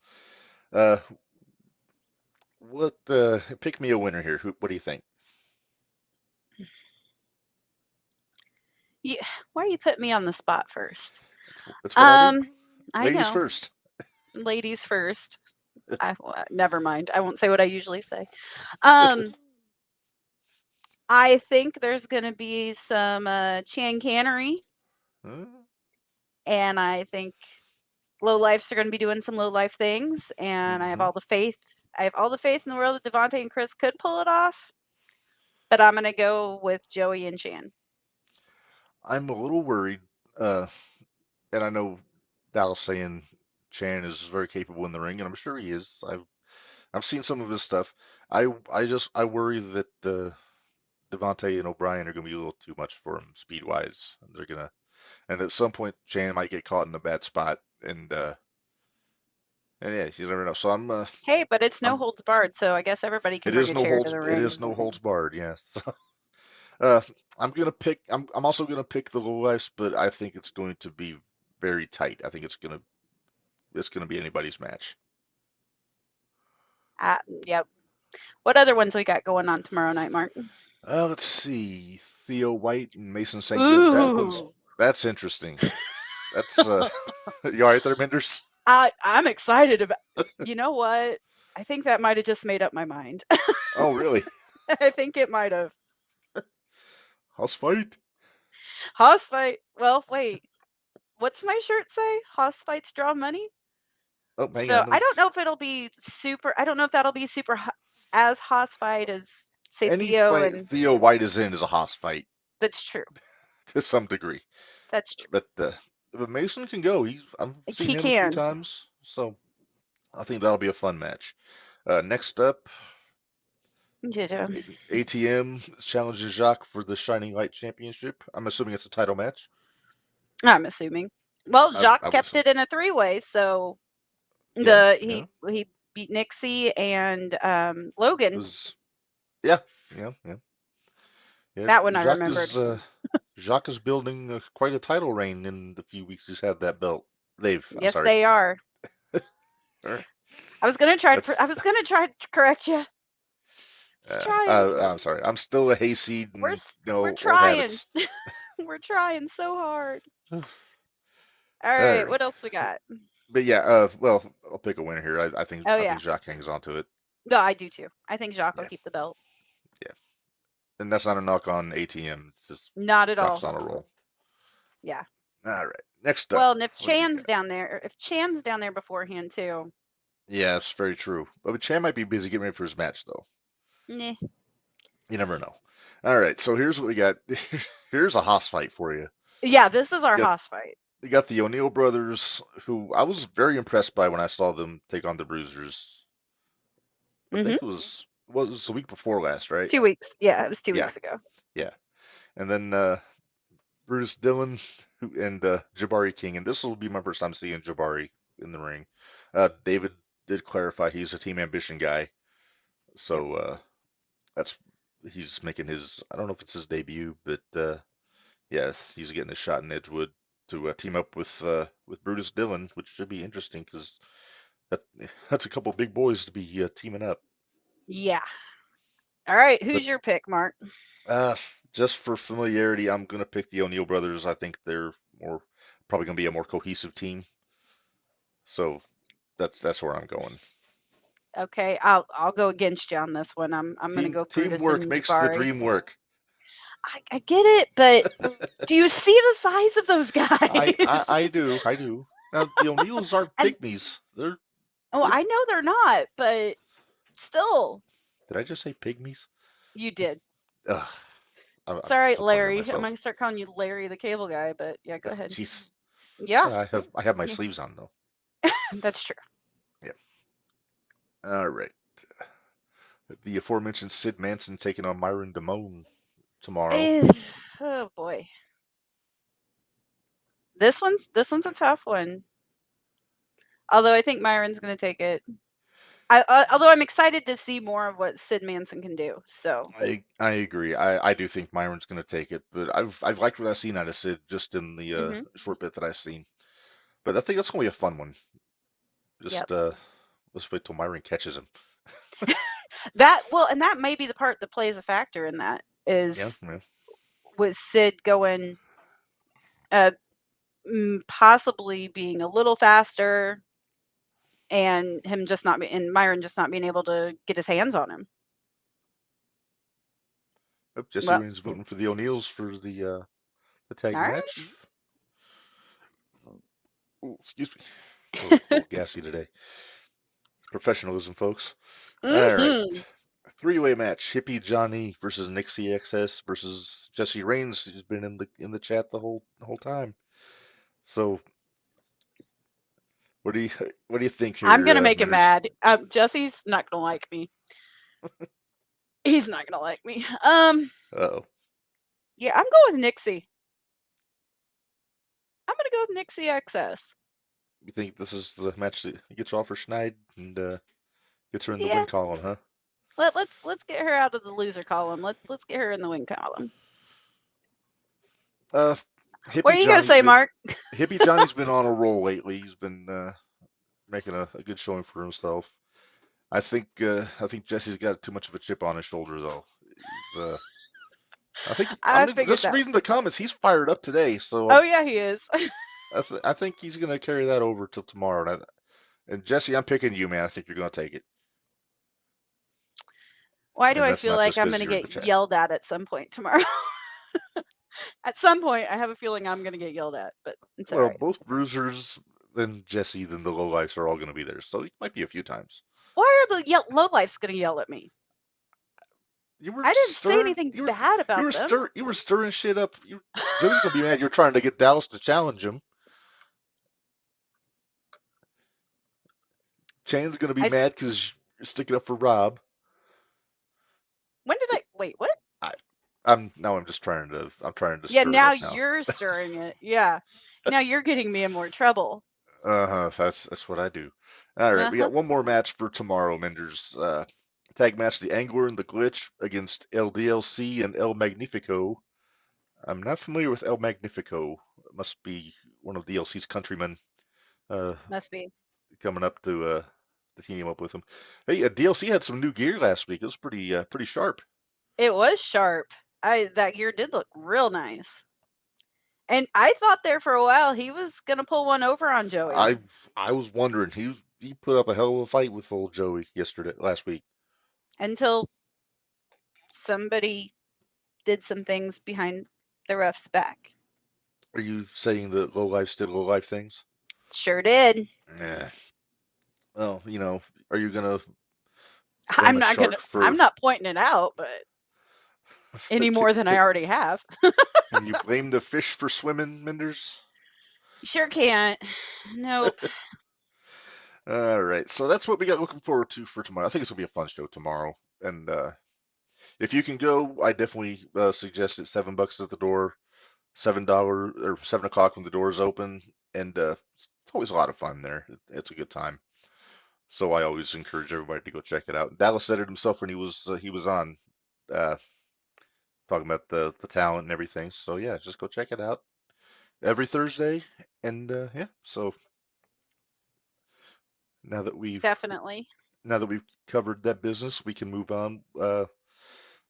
Pick me a winner here. What do you think? Yeah. Why are you putting me on the spot first? That's what I do. I Ladies know. first. Ladies first. Never mind. I won't say what I usually say. I think there's going to be some Chan Cannery, and I think Lowlifes are going to be doing some Lowlife things, and I have all the faith. I have all the faith in the world that Devontae and Chris could pull it off, but I'm going to go with Joey and Chan. I'm a little worried, and I know Dallas saying Chan is very capable in the ring, and I'm sure he is. I've seen some of his stuff. I worry that Devontae and O'Brien are going to be a little too much for him speed wise. And at some point Chan might get caught in a bad spot, and yeah, you never know. So I'm. Hey, but it's no holds barred, so I guess everybody can bring a chair to the ring. It is no holds barred. Yeah. So. I'm also gonna pick the Lowlifes, but I think it's going to be very tight. I think it's gonna be anybody's match. Yep. What other ones we got going on tomorrow night, Mark? Let's see. Theo White and Mason St. Good. That's interesting. That's you all right there, Minderz? I'm excited about. You know what? I think that might have just made up my mind. Oh, really? I think it might have. House fight. House fight. Well, wait. What's my shirt say? House fights draw money. Oh, so I don't know if it'll be super. I don't know if that'll be super as house fight as say Theo and Theo White is in is a house fight. That's true. To some degree. That's true. But Mason can go. I've seen him a few times, so I think that'll be a fun match. Next up, ATM challenges Jacques for the Shining Light Championship. I'm assuming it's a title match. I'm assuming. Well, Jacques kept it in a 3-way, so he beat Nixie and Logan. Yeah. That one I remembered. Jacques is building quite a title reign in the few weeks he's had that belt. They are. I was gonna try to correct you. I'm sorry. I'm still a hayseed. We're trying. We're trying so hard. All right. What else we got? But yeah, well, I'll pick a winner here. I think Jacques hangs on to it. No, I do too. I think Jacques will keep the belt. Yeah. And that's not a knock on ATM. It's just not at all. On a roll. Yeah. All right. Next up. Well, and if Chan's down there beforehand too. Yeah, that's very true. But Chan might be busy getting ready for his match though. Nah. You never know. All right, so here's what we got. Here's a house fight for you. Yeah, this is our house fight. You got the O'Neill brothers, who I was very impressed by when I saw them take on the Bruisers. I think it was the week before last, right? 2 weeks. Yeah, it was 2 Yeah. weeks ago. Yeah. And then Bruce Dillon and Jabari King, and this will be my first time seeing Jabari in the ring. David did clarify he's a Team Ambition guy, so he's making his, I don't know if it's his debut, but yes, he's getting a shot in Edgewood to team up with Brutus Dillon, which should be interesting because that's a couple big boys to be teaming up. Yeah. All right, who's your pick, Mark? Just for familiarity, I'm gonna pick the O'Neill brothers. I think they're probably gonna be a more cohesive team. So that's where I'm going. Okay, I'll go against you on this one. I'm gonna go Brutus teamwork and makes the Jabari. dream work. I get it, but do you see the size of those guys? I do. Now the O'Neills aren't pygmies. I know they're not, but still. Did I just say pygmies? You did. It's all right, Larry. I'm gonna start calling you Larry the Cable Guy, but yeah, go ahead. Jeez. Yeah. I have my sleeves on though. That's true. Yeah. All right. The aforementioned Sid Manson taking on Myron Damone tomorrow. Oh boy. This one's a tough one. Although I think Myron's going to take it. Although I'm excited to see more of what Sid Manson can do. So I agree. I do think Myron's going to take it, but I've liked what I've seen out of Sid just in the short bit that I've seen. But I think that's going to be a fun one. Just let's wait till Myron catches him. And that may be the part that plays a factor in that is with Sid going possibly being a little faster and him just not and Myron just not being able to get his hands on him. Jesse Raines voting for the O'Neills for the tag match. Oh, excuse me. A little gassy today. Professionalism, folks. All right. 3-way match: Hippie Johnny versus Nick CXS versus Jesse Raines, who's been in the chat the whole time. So, what do you think here? I'm gonna make him mad. Jesse's not gonna like me. He's not gonna like me. Uh-oh. Yeah, I'm going with Nixie. I'm gonna go with Nick CXS. You think this is the match that gets off for Schneid and gets her in the win column, huh? Let's get her out of the loser column. Let's get her in the win column. What are you gonna say, Mark? Hippie Johnny's been on a roll lately. He's been making a good showing for himself. I think Jesse's got too much of a chip on his shoulder, though. I think reading the comments, he's fired up today. So yeah, he is. I think he's gonna carry that over till tomorrow. And Jesse, I'm picking you, man. I think you're gonna take it. Why do I feel like I'm gonna get yelled at some point tomorrow? At some point, I have a feeling I'm gonna get yelled at, but it's all right. Both Bruisers, then Jesse, then the Lowlifes are all gonna be there, so it might be a few times. Why are the Lowlifes gonna yell at me? I didn't say anything bad about them. You were stirring shit up. Joey's gonna be mad. You're trying to get Dallas to challenge him. Chan's gonna be mad because you're sticking up for Rob. When did I wait? What? I'm just trying to. Yeah, now you're stirring it. Yeah, now you're getting me in more trouble. That's what I do. All right, we got one more match for tomorrow, Minderz. Tag match: The Angler and the Glitch against LDLC and El Magnifico. I'm not familiar with El Magnifico. It must be one of DLC's countrymen. Must be coming up to team him up with him. Hey, DLC had some new gear last week. It was pretty sharp. It was sharp. That gear did look real nice. And I thought there for a while he was gonna pull one over on Joey. I was wondering. He put up a hell of a fight with old Joey last week. Until somebody did some things behind the ref's back. Are you saying that Lowlifes did Lowlife things? Sure did. Yeah. Well, are you gonna? I'm not pointing it out, but any more than I already have. Can you blame the fish for swimming, Minderz? You sure can't. Nope. All right, so that's what we got looking forward to for tomorrow. I think it's gonna be a fun show tomorrow, and if you can go, I definitely suggest it. $7 at the door, $7 or 7 o'clock when the doors open, and it's always a lot of fun there. It's a good time. So I always encourage everybody to go check it out. Dallas said it himself when he was on, uh, talking about the talent and everything. So yeah, just go check it out every Thursday, and yeah. So now that we've Definitely. now that we've covered that business, we can move on.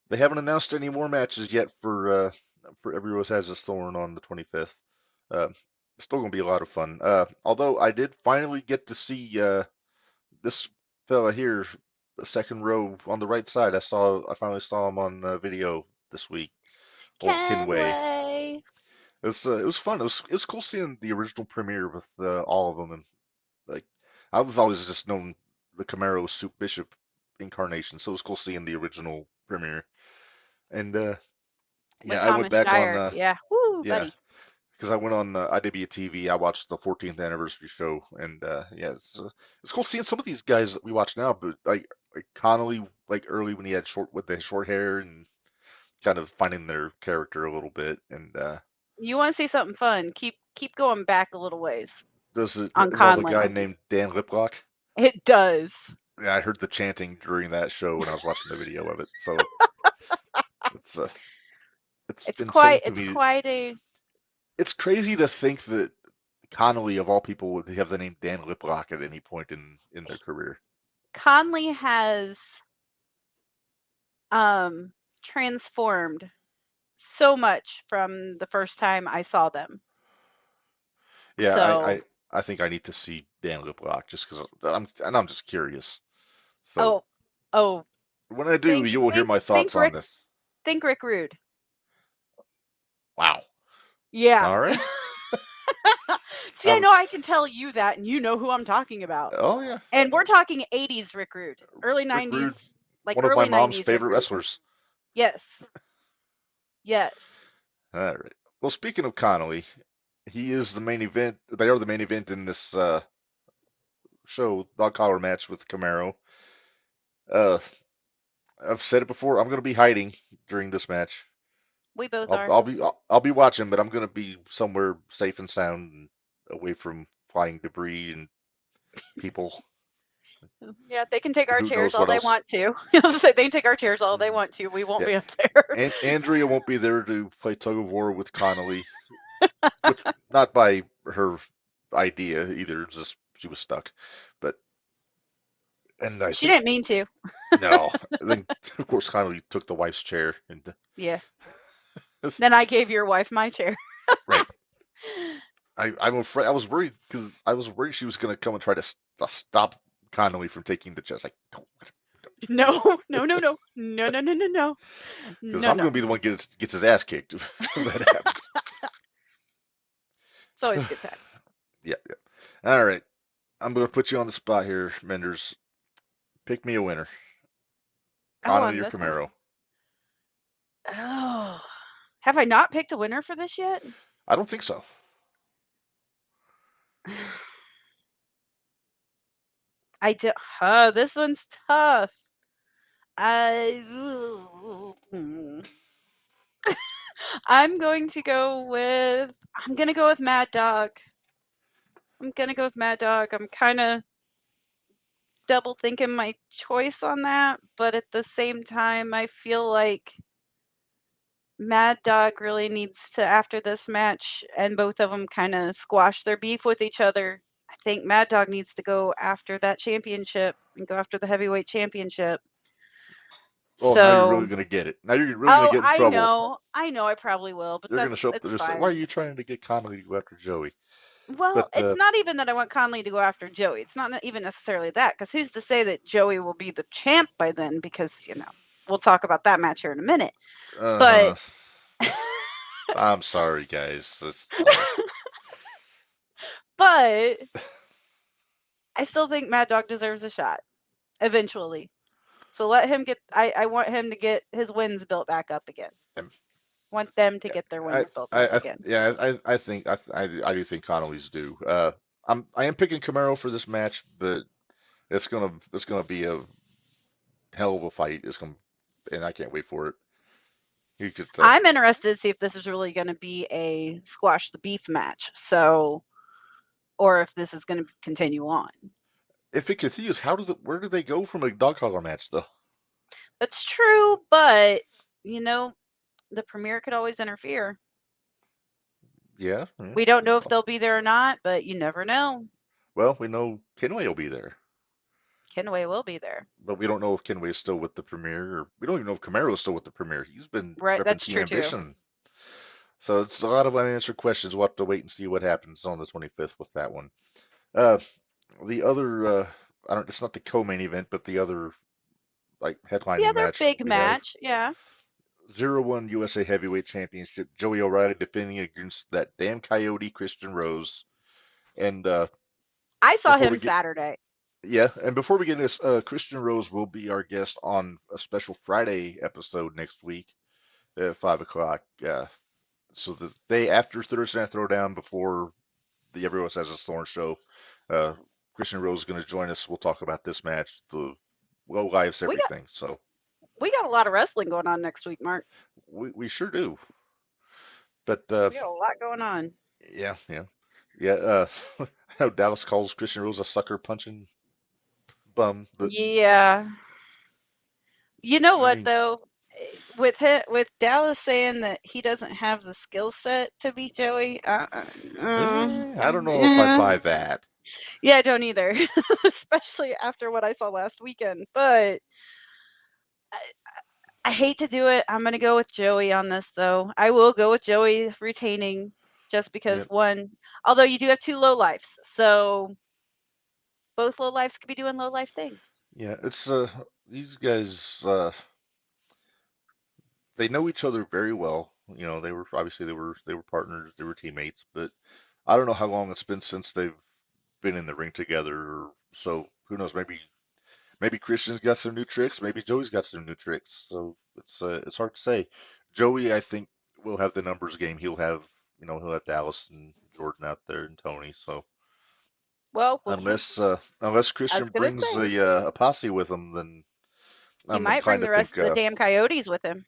They haven't announced any more matches yet for Every Rose Has Its Thorn on the 25th. Uh, Still gonna be a lot of fun. Although I did finally get to see this fella here, the second row on the right side. I finally saw him on video this week. Old Kinway. Kenway. It was fun. It was cool seeing the original premiere with all of them, and like I was always just known the Camaro Soup Bishop incarnation, so it was cool seeing the original premiere. And With yeah, I went Thomas back on Shire. Yeah. Woo, yeah, buddy. because I went on IWTV. I watched the 14th anniversary show, and yeah, it's cool seeing some of these guys that we watch now, but like Connolly, like early when he had the short hair and kind of finding their character a little bit. And You want to see something fun? Keep going back a little ways. does it On involve a guy Conley. named Dan Liplock? It does. Yeah, I heard the chanting during that show when I was watching the video of it. So it's It's insane quite to me. quite a It's crazy to think that Connolly, of all people, would have the name Dan Liplock at any point in their career. Conley has transformed so much from the first time I saw them. Yeah, So I think I need to see Dan Liplock just because I'm just curious. So oh when I do, you will hear my thoughts on this. think Rick Rude. Wow. Yeah. All right. See, I know I can tell you that, and you know who I'm talking about. Oh yeah. And we're talking 80s Rick Rude, early 90s, Rude, like one early of my mom's 90s favorite Rick Rude. wrestlers. Yes. Yes. All right. Well, speaking of Connolly, he is the main event. They are the main event in this show, dog collar match with Camaro. I've said it before. I'm going to be hiding during this match. We both are. I'll be watching, but I'm going to be somewhere safe and sound, and away from flying debris and people. Yeah, they can take our Who chairs knows all what they else? want to. They can take our chairs all they want to. We won't Yeah. be up there. And Andrea won't be there to play tug of war with Connolly, which not by her idea either. Just she was stuck, but She didn't mean to. No. Then of course Connolly took the wife's chair and Yeah. Then I gave your wife my chair. right. I'm afraid I was worried because I was worried she was going to come and try to stop Connolly from taking the chair. I was like, don't. No. Because I'm going to be the one gets his ass kicked if that happens. It's always a good time. Yeah. All right. I'm going to put you on the spot here, Minderz. Pick me a winner. Connolly or Camaro? Oh. Have I not picked a winner for this yet? I don't think so. I do. This one's tough. I'm going to go with Mad Dog. I'm kind of double thinking my choice on that, but at the same time, I feel like Mad Dog really needs to, after this match, and both of them kind of squash their beef with each other. I think Mad Dog needs to go after that championship and go after the heavyweight championship. Oh, so, now you're really going to get it. Now you're really going to get in trouble. I know I probably will, but they're going to show up there and say, why are you trying to get Connolly to go after Joey? Well, it's not even that I want Connolly to go after Joey. It's not even necessarily that, because who's to say that Joey will be the champ by then? Because, we'll talk about that match here in a minute. But I'm sorry, guys. But I still think Mad Dog deserves a shot eventually. So let him I want him to get his wins built back up again. Want them to get their wings built up again. I think I do think Connolly's due. I am picking Camaro for this match, but it's gonna be a hell of a fight. And I can't wait for it. I'm interested to see if this is really going to be a squash the beef match. So, or if this is going to continue on. If it continues, where do they go from a dog collar match though? That's true, but the Premier could always interfere. Yeah. We don't know if they'll be there or not, but you never know. Well, we know Kenway will be there. Kenway will be there. But we don't know if Kenway is still with the Premier, or we don't even know if Camaro is still with the Premier. He's been right. That's Team true Ambition. Too. So it's a lot of unanswered questions. We'll have to wait and see what happens on the 25th with that one. The other, it's not the co-main event, but the other headlining match. Big match, yeah. 0-1 USA Heavyweight Championship. Joey O'Reilly defending against that damn Coyote Christian Rose, and I saw him Saturday. Yeah, and before we get this, Christian Rose will be our guest on a special Friday episode next week at 5 o'clock. So the day after Thursday Night Throwdown, before the Everyone Has a Thorn show, Christian Rose is going to join us. We'll talk about this match, the Lowlifes, everything. So we got a lot of wrestling going on next week, Mark. We sure do. But we got a lot going on. Yeah. I know Dallas calls Christian Rose a sucker punching bum, but yeah. You know what though, with Dallas saying that he doesn't have the skill set to beat Joey, I don't know if I buy that. Yeah, I don't either, especially after what I saw last weekend. But I hate to do it. I'm going to go with Joey on this, though. I will go with Joey retaining, just because one. Although you do have two Lowlifes, so both Lowlifes could be doing Lowlife things. Yeah, it's these guys. They know each other very well. They were partners, they were teammates, but I don't know how long it's been since they've been in the ring together. So who knows? Maybe Christian's got some new tricks. Maybe Joey's got some new tricks. So it's hard to say. Joey, I think, will have the numbers game. He'll have Dallas and Jordan out there and Tony. So unless Christian brings a posse with him, then he might bring the rest of the damn Coyotes with him.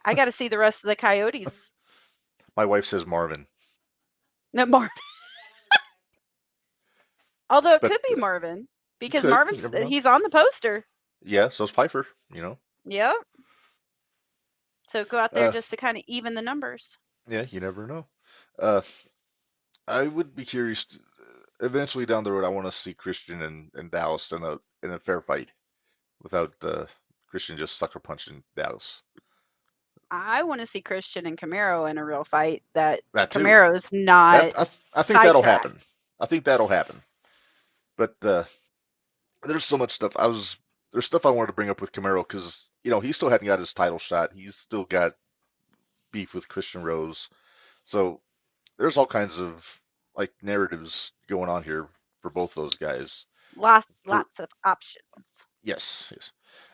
I got to see the rest of the Coyotes. My wife says Marvin. No, Marvin. Although it could be Marvin, because he's on the poster. Yeah, so's Piper, Yep. So go out there just to kind of even the numbers. Yeah, you never know. I would be curious. Eventually down the road, I want to see Christian and Dallas in a fair fight, without Christian just sucker punching Dallas. I want to see Christian and Camaro in a real fight. That Camaro's not. I think that'll happen. But there's so much stuff. There's stuff I wanted to bring up with Camaro because he still hadn't got his title shot. He's still got beef with Christian Rose. So there's all kinds of narratives going on here for both those guys. Lots of options. Yes.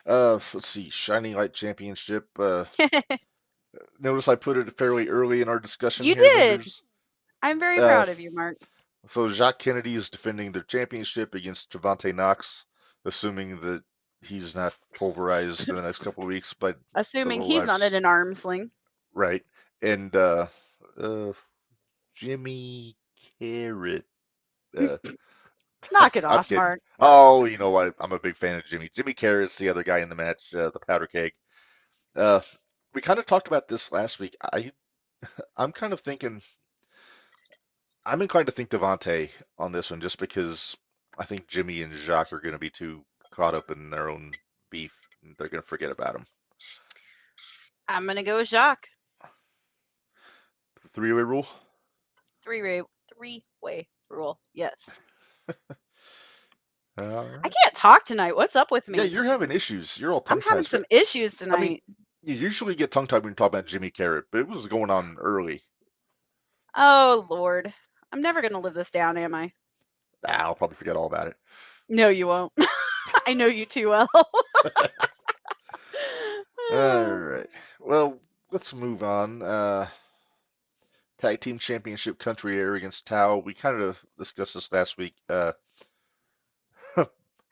Let's see. Shining Light Championship. Notice I put it fairly early in our discussion. You did. I'm very proud of you, Mark. So Jacques Kennedy is defending their championship against Trevante Knox, assuming that he's not pulverized in the next couple of weeks. But assuming he's not in an arm sling. Right. And Jimmy Carrot. Knock it off, Mark. Oh, you know what? I'm a big fan of Jimmy. Jimmy Carrot's the other guy in the match, the powder keg. We kind of talked about this last week. I'm kind of thinking. I'm inclined to think Devontae on this one, just because I think Jimmy and Jacques are going to be too caught up in their own beef, and they're going to forget about him. I'm going to go with Jacques. The three-way rule? Three-way rule, yes. Right. I can't talk tonight. What's up with me? Yeah, you're having issues. You're all tongue-tied. I'm having some issues tonight. I mean, you usually get tongue-tied when you talk about Jimmy Carrot, but it was going on early. Oh, Lord. I'm never going to live this down, am I? I'll probably forget all about it. No, you won't. I know you too well. All right. let's move on. Tag Team Championship Country Air against Tao. We kind of discussed this last week. Yeah,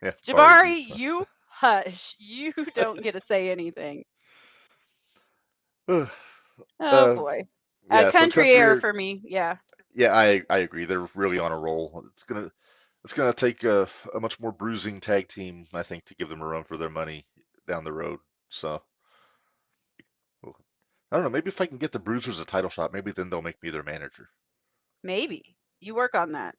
Jabari, he's, you hush. You don't get to say anything. uh, Oh boy. yeah, so Country Country Air Air. for me. Yeah. Yeah, I agree. They're really on a roll. It's gonna take a much more bruising tag team, I think, to give them a run for their money down the road. So well, I don't know. Maybe if I can get the Bruisers a title shot, maybe then they'll make me their manager. Maybe. You work on that.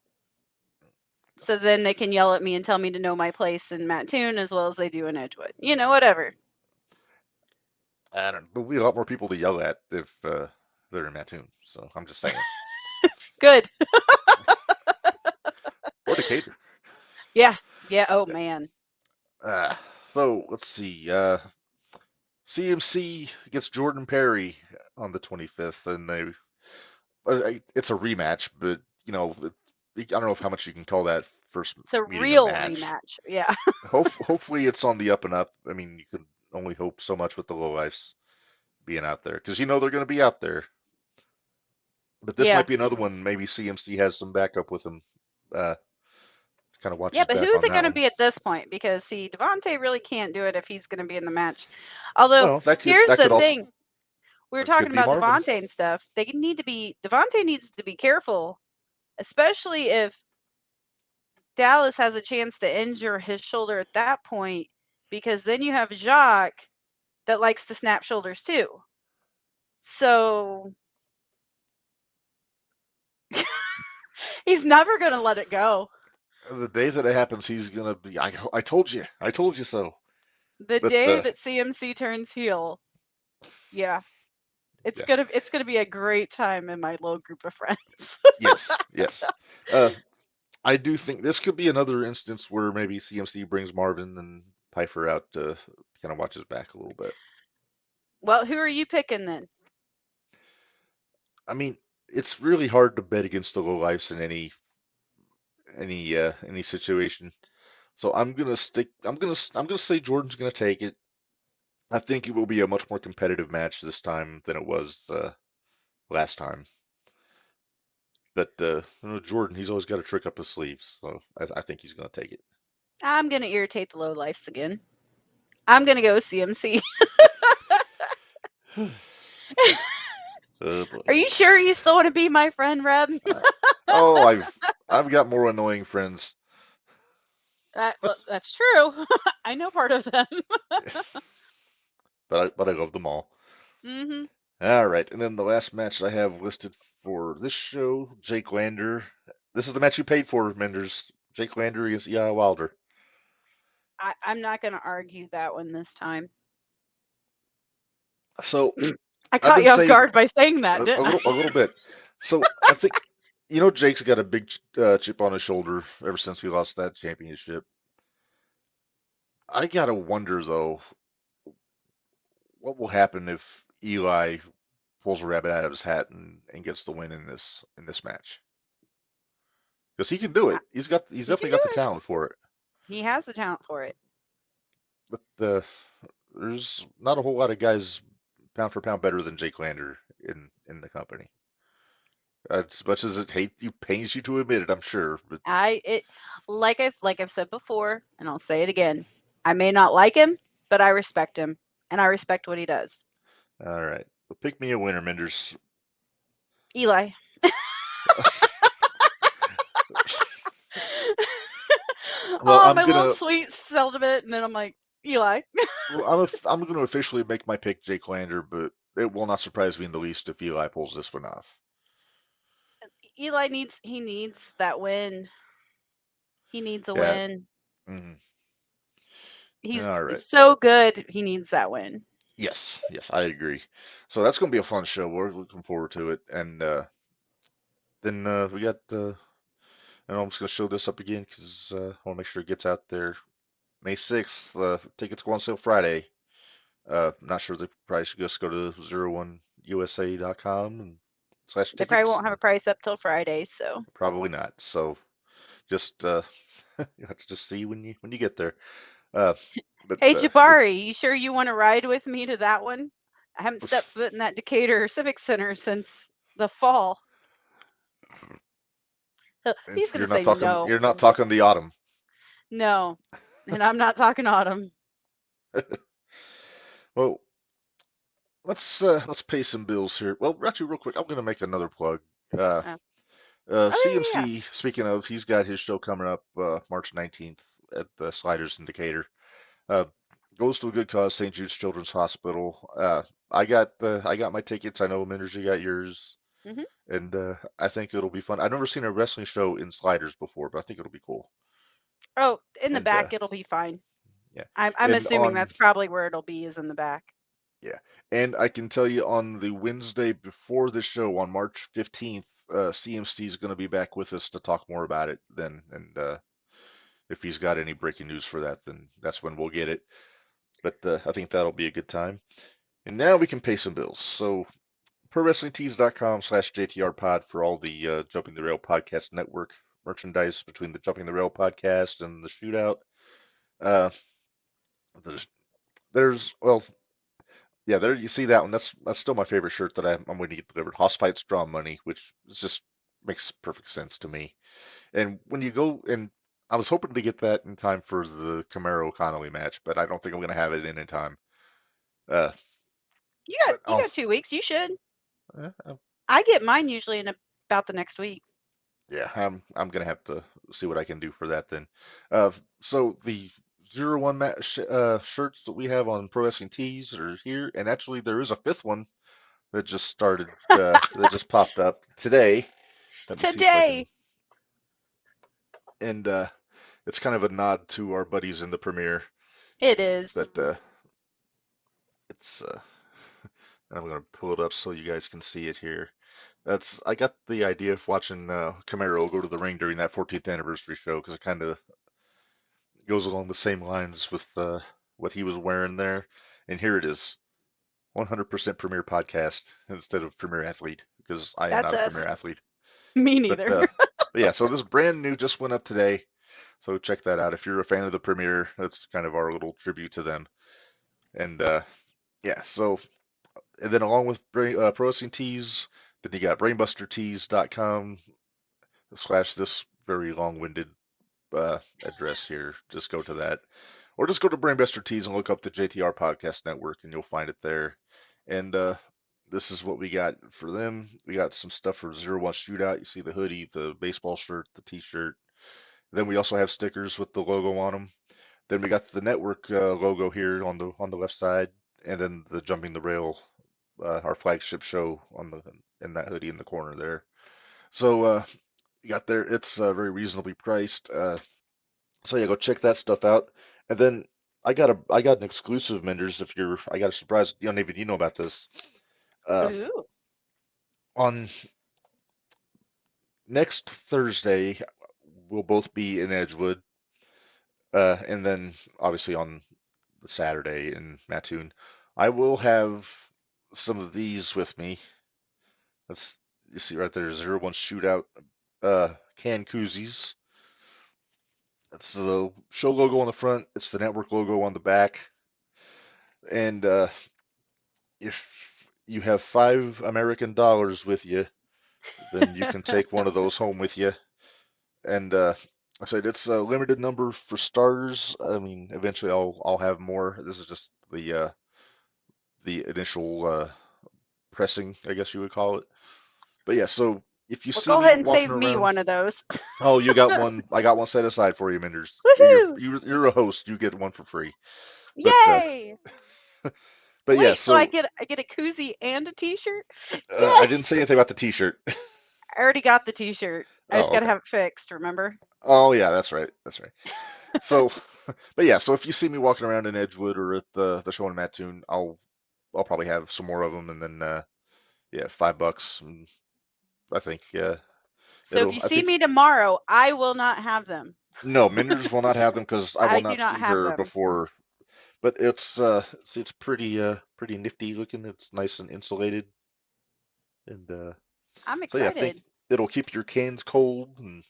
So then they can yell at me and tell me to know my place in Mattoon as well as they do in Edgewood. You know, whatever. I don't. But we have a lot more people to yell at if they're in Mattoon. So I'm just saying. Good. Or Decatur. Yeah. Yeah. Oh man. So let's see. CMC gets Jordan Perry on the 25th, and it's a rematch, but you know, I don't know how much you can call that first It's a meeting a real match. rematch. Yeah. Hopefully it's on the up and up. I mean, you can only hope so much with the Lowlifes being out there because you know they're going to be out there. But this Yeah. might be another one. Maybe CMC has some backup with him. Kind of watches Yeah, but back who's on it that going to one. be at this point? Because see, Devontae really can't do it if he's going to be in the match. Although Well, here's that the could also thing: we were it could talking be about Marvin. Devontae and stuff. Devontae needs to be careful, especially if Dallas has a chance to injure his shoulder at that point, because then you have Jacques that likes to snap shoulders too. So he's never going to let it go. The day that it happens, he's gonna be. I told you so. The But day that CMC turns heel, yeah, it's gonna be a great time in my little group of friends. yes. I do think this could be another instance where maybe CMC brings Marvin and Pfeiffer out to kind of watch his back a little bit. Well, who are you picking then? I mean, it's really hard to bet against the Lowlifes in any situation. So I'm gonna stick. I'm gonna say Jordan's gonna take it. I think it will be a much more competitive match this time than it was last time. But Jordan, he's always got a trick up his sleeves, so I think he's gonna take it. I'm gonna irritate the Lowlifes again. I'm gonna go with CMC. Oh boy. Are you sure you still want to be my friend, Reb? I've got more annoying friends. That's true. I know part of them. but I love them all. Mm-hmm. All right, and then the last match I have listed for this show, Jake Lander. This is the match you paid for, Minderz. Jake Lander against Eli Wilder. I'm not gonna argue that one this time. So I caught you off guard by saying that, a didn't I? little bit. So I think Jake's got a big chip on his shoulder ever since he lost that championship. I gotta wonder though, what will happen if Eli pulls a rabbit out of his hat and gets the win in this match? Because he can do it. He's definitely got the talent for it. He has the talent for it. But there's not a whole lot of guys pound for pound better than Jake Lander in the company. As much as it pains you to admit it, I'm sure. But like I've said before, and I'll say it again. I may not like him, but I respect him, and I respect what he does. All right, well, pick me a winner, Minderz. Eli. Well, my little sweet sentiment, and then I'm like, Eli. Well, I'm going to officially make my pick Jake Lander, but it will not surprise me in the least if Eli pulls this one off. Eli needs that win. He needs a win. Mm-hmm. He's so good. He needs that win. Yes, I agree. So that's going to be a fun show. We're looking forward to it. And then we got. And I'm just going to show this up again because I want to make sure it gets out there. May 6th. Tickets go on sale Friday. Not sure they probably should just go to 01usa.com and /tickets. They probably won't have a price up till Friday, so probably not. So just you have to just see when you get there. But hey Jabari, you sure you want to ride with me to that one? I haven't stepped foot in that Decatur Civic Center since the fall. He's going to say no. You're not talking the autumn. No, and I'm not talking autumn. Well, let's pay some bills here. Well, actually, real quick, I'm going to make another plug. CMC, yeah. speaking of, he's got his show coming up March 19th at the Sliders in Decatur. Goes to a good cause, St. Jude's Children's Hospital. I got my tickets. I know, Minderz, you got yours. Mhm. And I think it'll be fun. I've never seen a wrestling show in Sliders before, but I think it'll be cool. Oh, in the And back, it'll be fine. yeah. I'm And assuming that's probably where it'll be, is in the back. Yeah. And I can tell you on the Wednesday before the show, on March 15th, CMC is going to be back with us to talk more about it then. And if he's got any breaking news for that, then that's when we'll get it. But I think that'll be a good time. And now we can pay some bills. So ProWrestlingTees.com/JTRPod for all the Jumping the Rail Podcast Network merchandise between the Jumping the Rail podcast and the Shootout. Well, yeah, there you see that one. That's still my favorite shirt that I'm going to get delivered. Hoss Fights Draw Money, which just makes perfect sense to me. And when you go, and I was hoping to get that in time for the Camaro Connolly match, but I don't think I'm going to have it in time. You got 2 weeks. You should. Uh, I get mine usually in about the next week. Yeah, I'm gonna have to see what I can do for that then. So the 01 shirts that we have on Pro Wrestling Tees are here, and actually there is a fifth one that just started, that just popped up today. Today. And it's kind of a nod to our buddies in the premiere. It is. But it's I'm gonna pull it up so you guys can see it here. I got the idea of watching Camaro go to the ring during that 14th anniversary show because it kind of goes along the same lines with what he was wearing there. And here it is, 100% Premier Podcast instead of Premier Athlete, because I am not a Premier Athlete. Me neither. But yeah, so this brand new just went up today. So check that out. If you're a fan of the Premier, that's kind of our little tribute to them. And yeah, so, and then along with Pro Wrestling Tees, then you got brainbustertees.com/this very long-winded address here. Just go to that. Or just go to Brainbuster Tees and look up the JTR Podcast Network and you'll find it there. And this is what we got for them. We got some stuff for 01 Shootout. You see the hoodie, the baseball shirt, the t-shirt. Then we also have stickers with the logo on them. Then we got the network logo here on the left side, and then the Jumping the Rail, our flagship show in that hoodie in the corner there. So you got there. It's very reasonably priced. So yeah, go check that stuff out. And then I got an exclusive, Minderz. I got a surprise. You don't even know about this. On next Thursday, we'll both be in Edgewood, and then obviously on the Saturday in Mattoon, I will have some of these with me. You see right there, 01 Shootout can koozies. It's the show logo on the front. It's the network logo on the back. And if you have $5 American with you, then you can take one of those home with you. And I said it's a limited number for starters. I mean, eventually I'll have more. This is just the initial pressing, I guess you would call it. But yeah, so if you see go me ahead and walking save around, me one of those. Oh, you got one. I got one set aside for you, Minderz. Woohoo! You're a host. You get one for free. Yay! But wait, yeah, so I get a koozie and a t-shirt? I didn't say anything about the t-shirt. I already got the t-shirt. I just gotta have it fixed, remember? Oh yeah, that's right. So, but yeah, so if you see me walking around in Edgewood or at the show in Mattoon, I'll probably have some more of them, and then yeah, $5. And I think So if you see me tomorrow, I will not have them. No, Minderz will not have them because I will not see her them before. But it's pretty nifty looking. It's nice and insulated, and I'm excited. So yeah, I think it'll keep your cans cold, and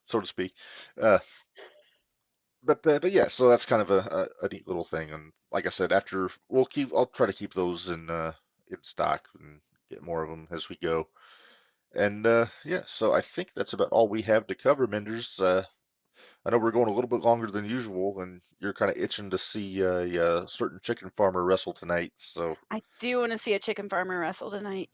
so to speak. but yeah, so that's kind of a neat little thing. And like I said, I'll try to keep those in stock and get more of them as we go. And yeah, so I think that's about all we have to cover, Menders. I know we're going a little bit longer than usual, and you're kind of itching to see a certain chicken farmer wrestle tonight. So, I do want to see a chicken farmer wrestle tonight.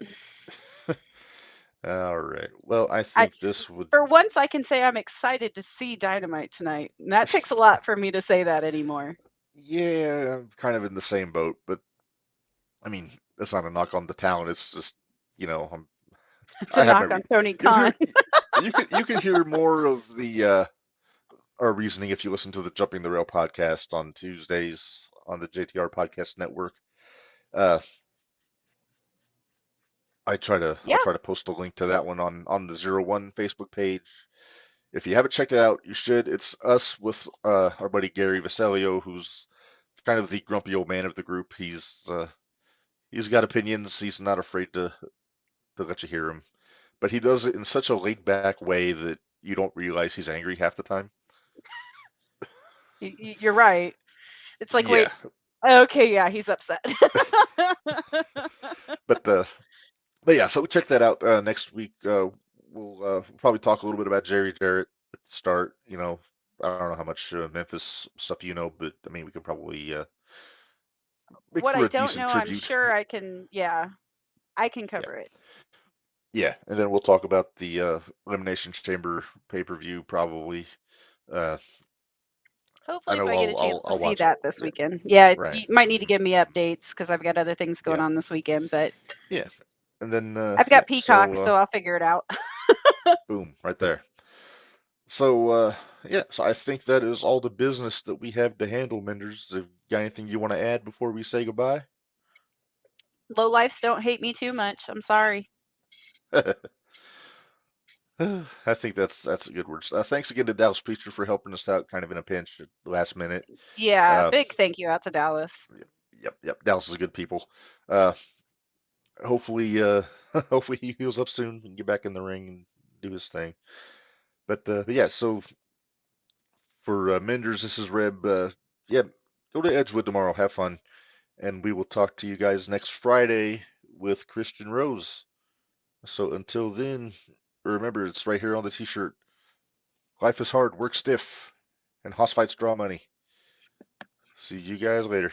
all right. Well, I I, think this would. for once, I can say I'm excited to see Dynamite tonight. And that takes a lot for me to say that anymore. Yeah, I'm kind of in the same boat, but I mean, that's not a knock on the talent. It's just, I'm It's a I have my knock on Tony Khan. you can hear more of the our reasoning if you listen to the Jumping the Rail podcast on Tuesdays on the JTR Podcast Network. Uh, I'll try to post a link to that one on the 01 Facebook page. If you haven't checked it out, you should. It's us with our buddy Gary Vasilio, who's kind of the grumpy old man of the group. He's got opinions. He's not afraid to let you hear him, but he does it in such a laid back way that you don't realize he's angry half the time. You're right. It's like, Yeah. wait, okay, yeah, he's upset. But yeah, so check that out next week. We'll probably talk a little bit about Jerry Jarrett at the start. I don't know how much Memphis stuff you know, but I mean, we could probably make what for I a don't decent know, tribute. I'm sure I can. Yeah, I can cover it. Yeah, and then we'll talk about the Elimination Chamber pay-per-view probably. Hopefully, I if know I get a chance to I'll see watch that it. this Yeah. weekend. Yeah, Right. you might need to give me updates because I've got other things going on this weekend. But yeah, and then I've got Peacock, so I'll figure it out. boom, right there. So yeah, so I think that is all the business that we have to handle, Menders. Have you got anything you want to add before we say goodbye? Lowlifes don't hate me too much. I'm sorry. I think that's a good word. Thanks again to Dallas Preacher for helping us out kind of in a pinch at the last minute. Yeah, big thank you out to Dallas. Yep. Dallas is good people. Hopefully hopefully he heals up soon and get back in the ring and do his thing. But yeah, so for Menders, this is Reb. Yeah, go to Edgewood tomorrow. Have fun. And we will talk to you guys next Friday with Christian Rose. So until then, remember, it's right here on the t-shirt. Life is hard, work stiff, and hoss fights draw money. See you guys later.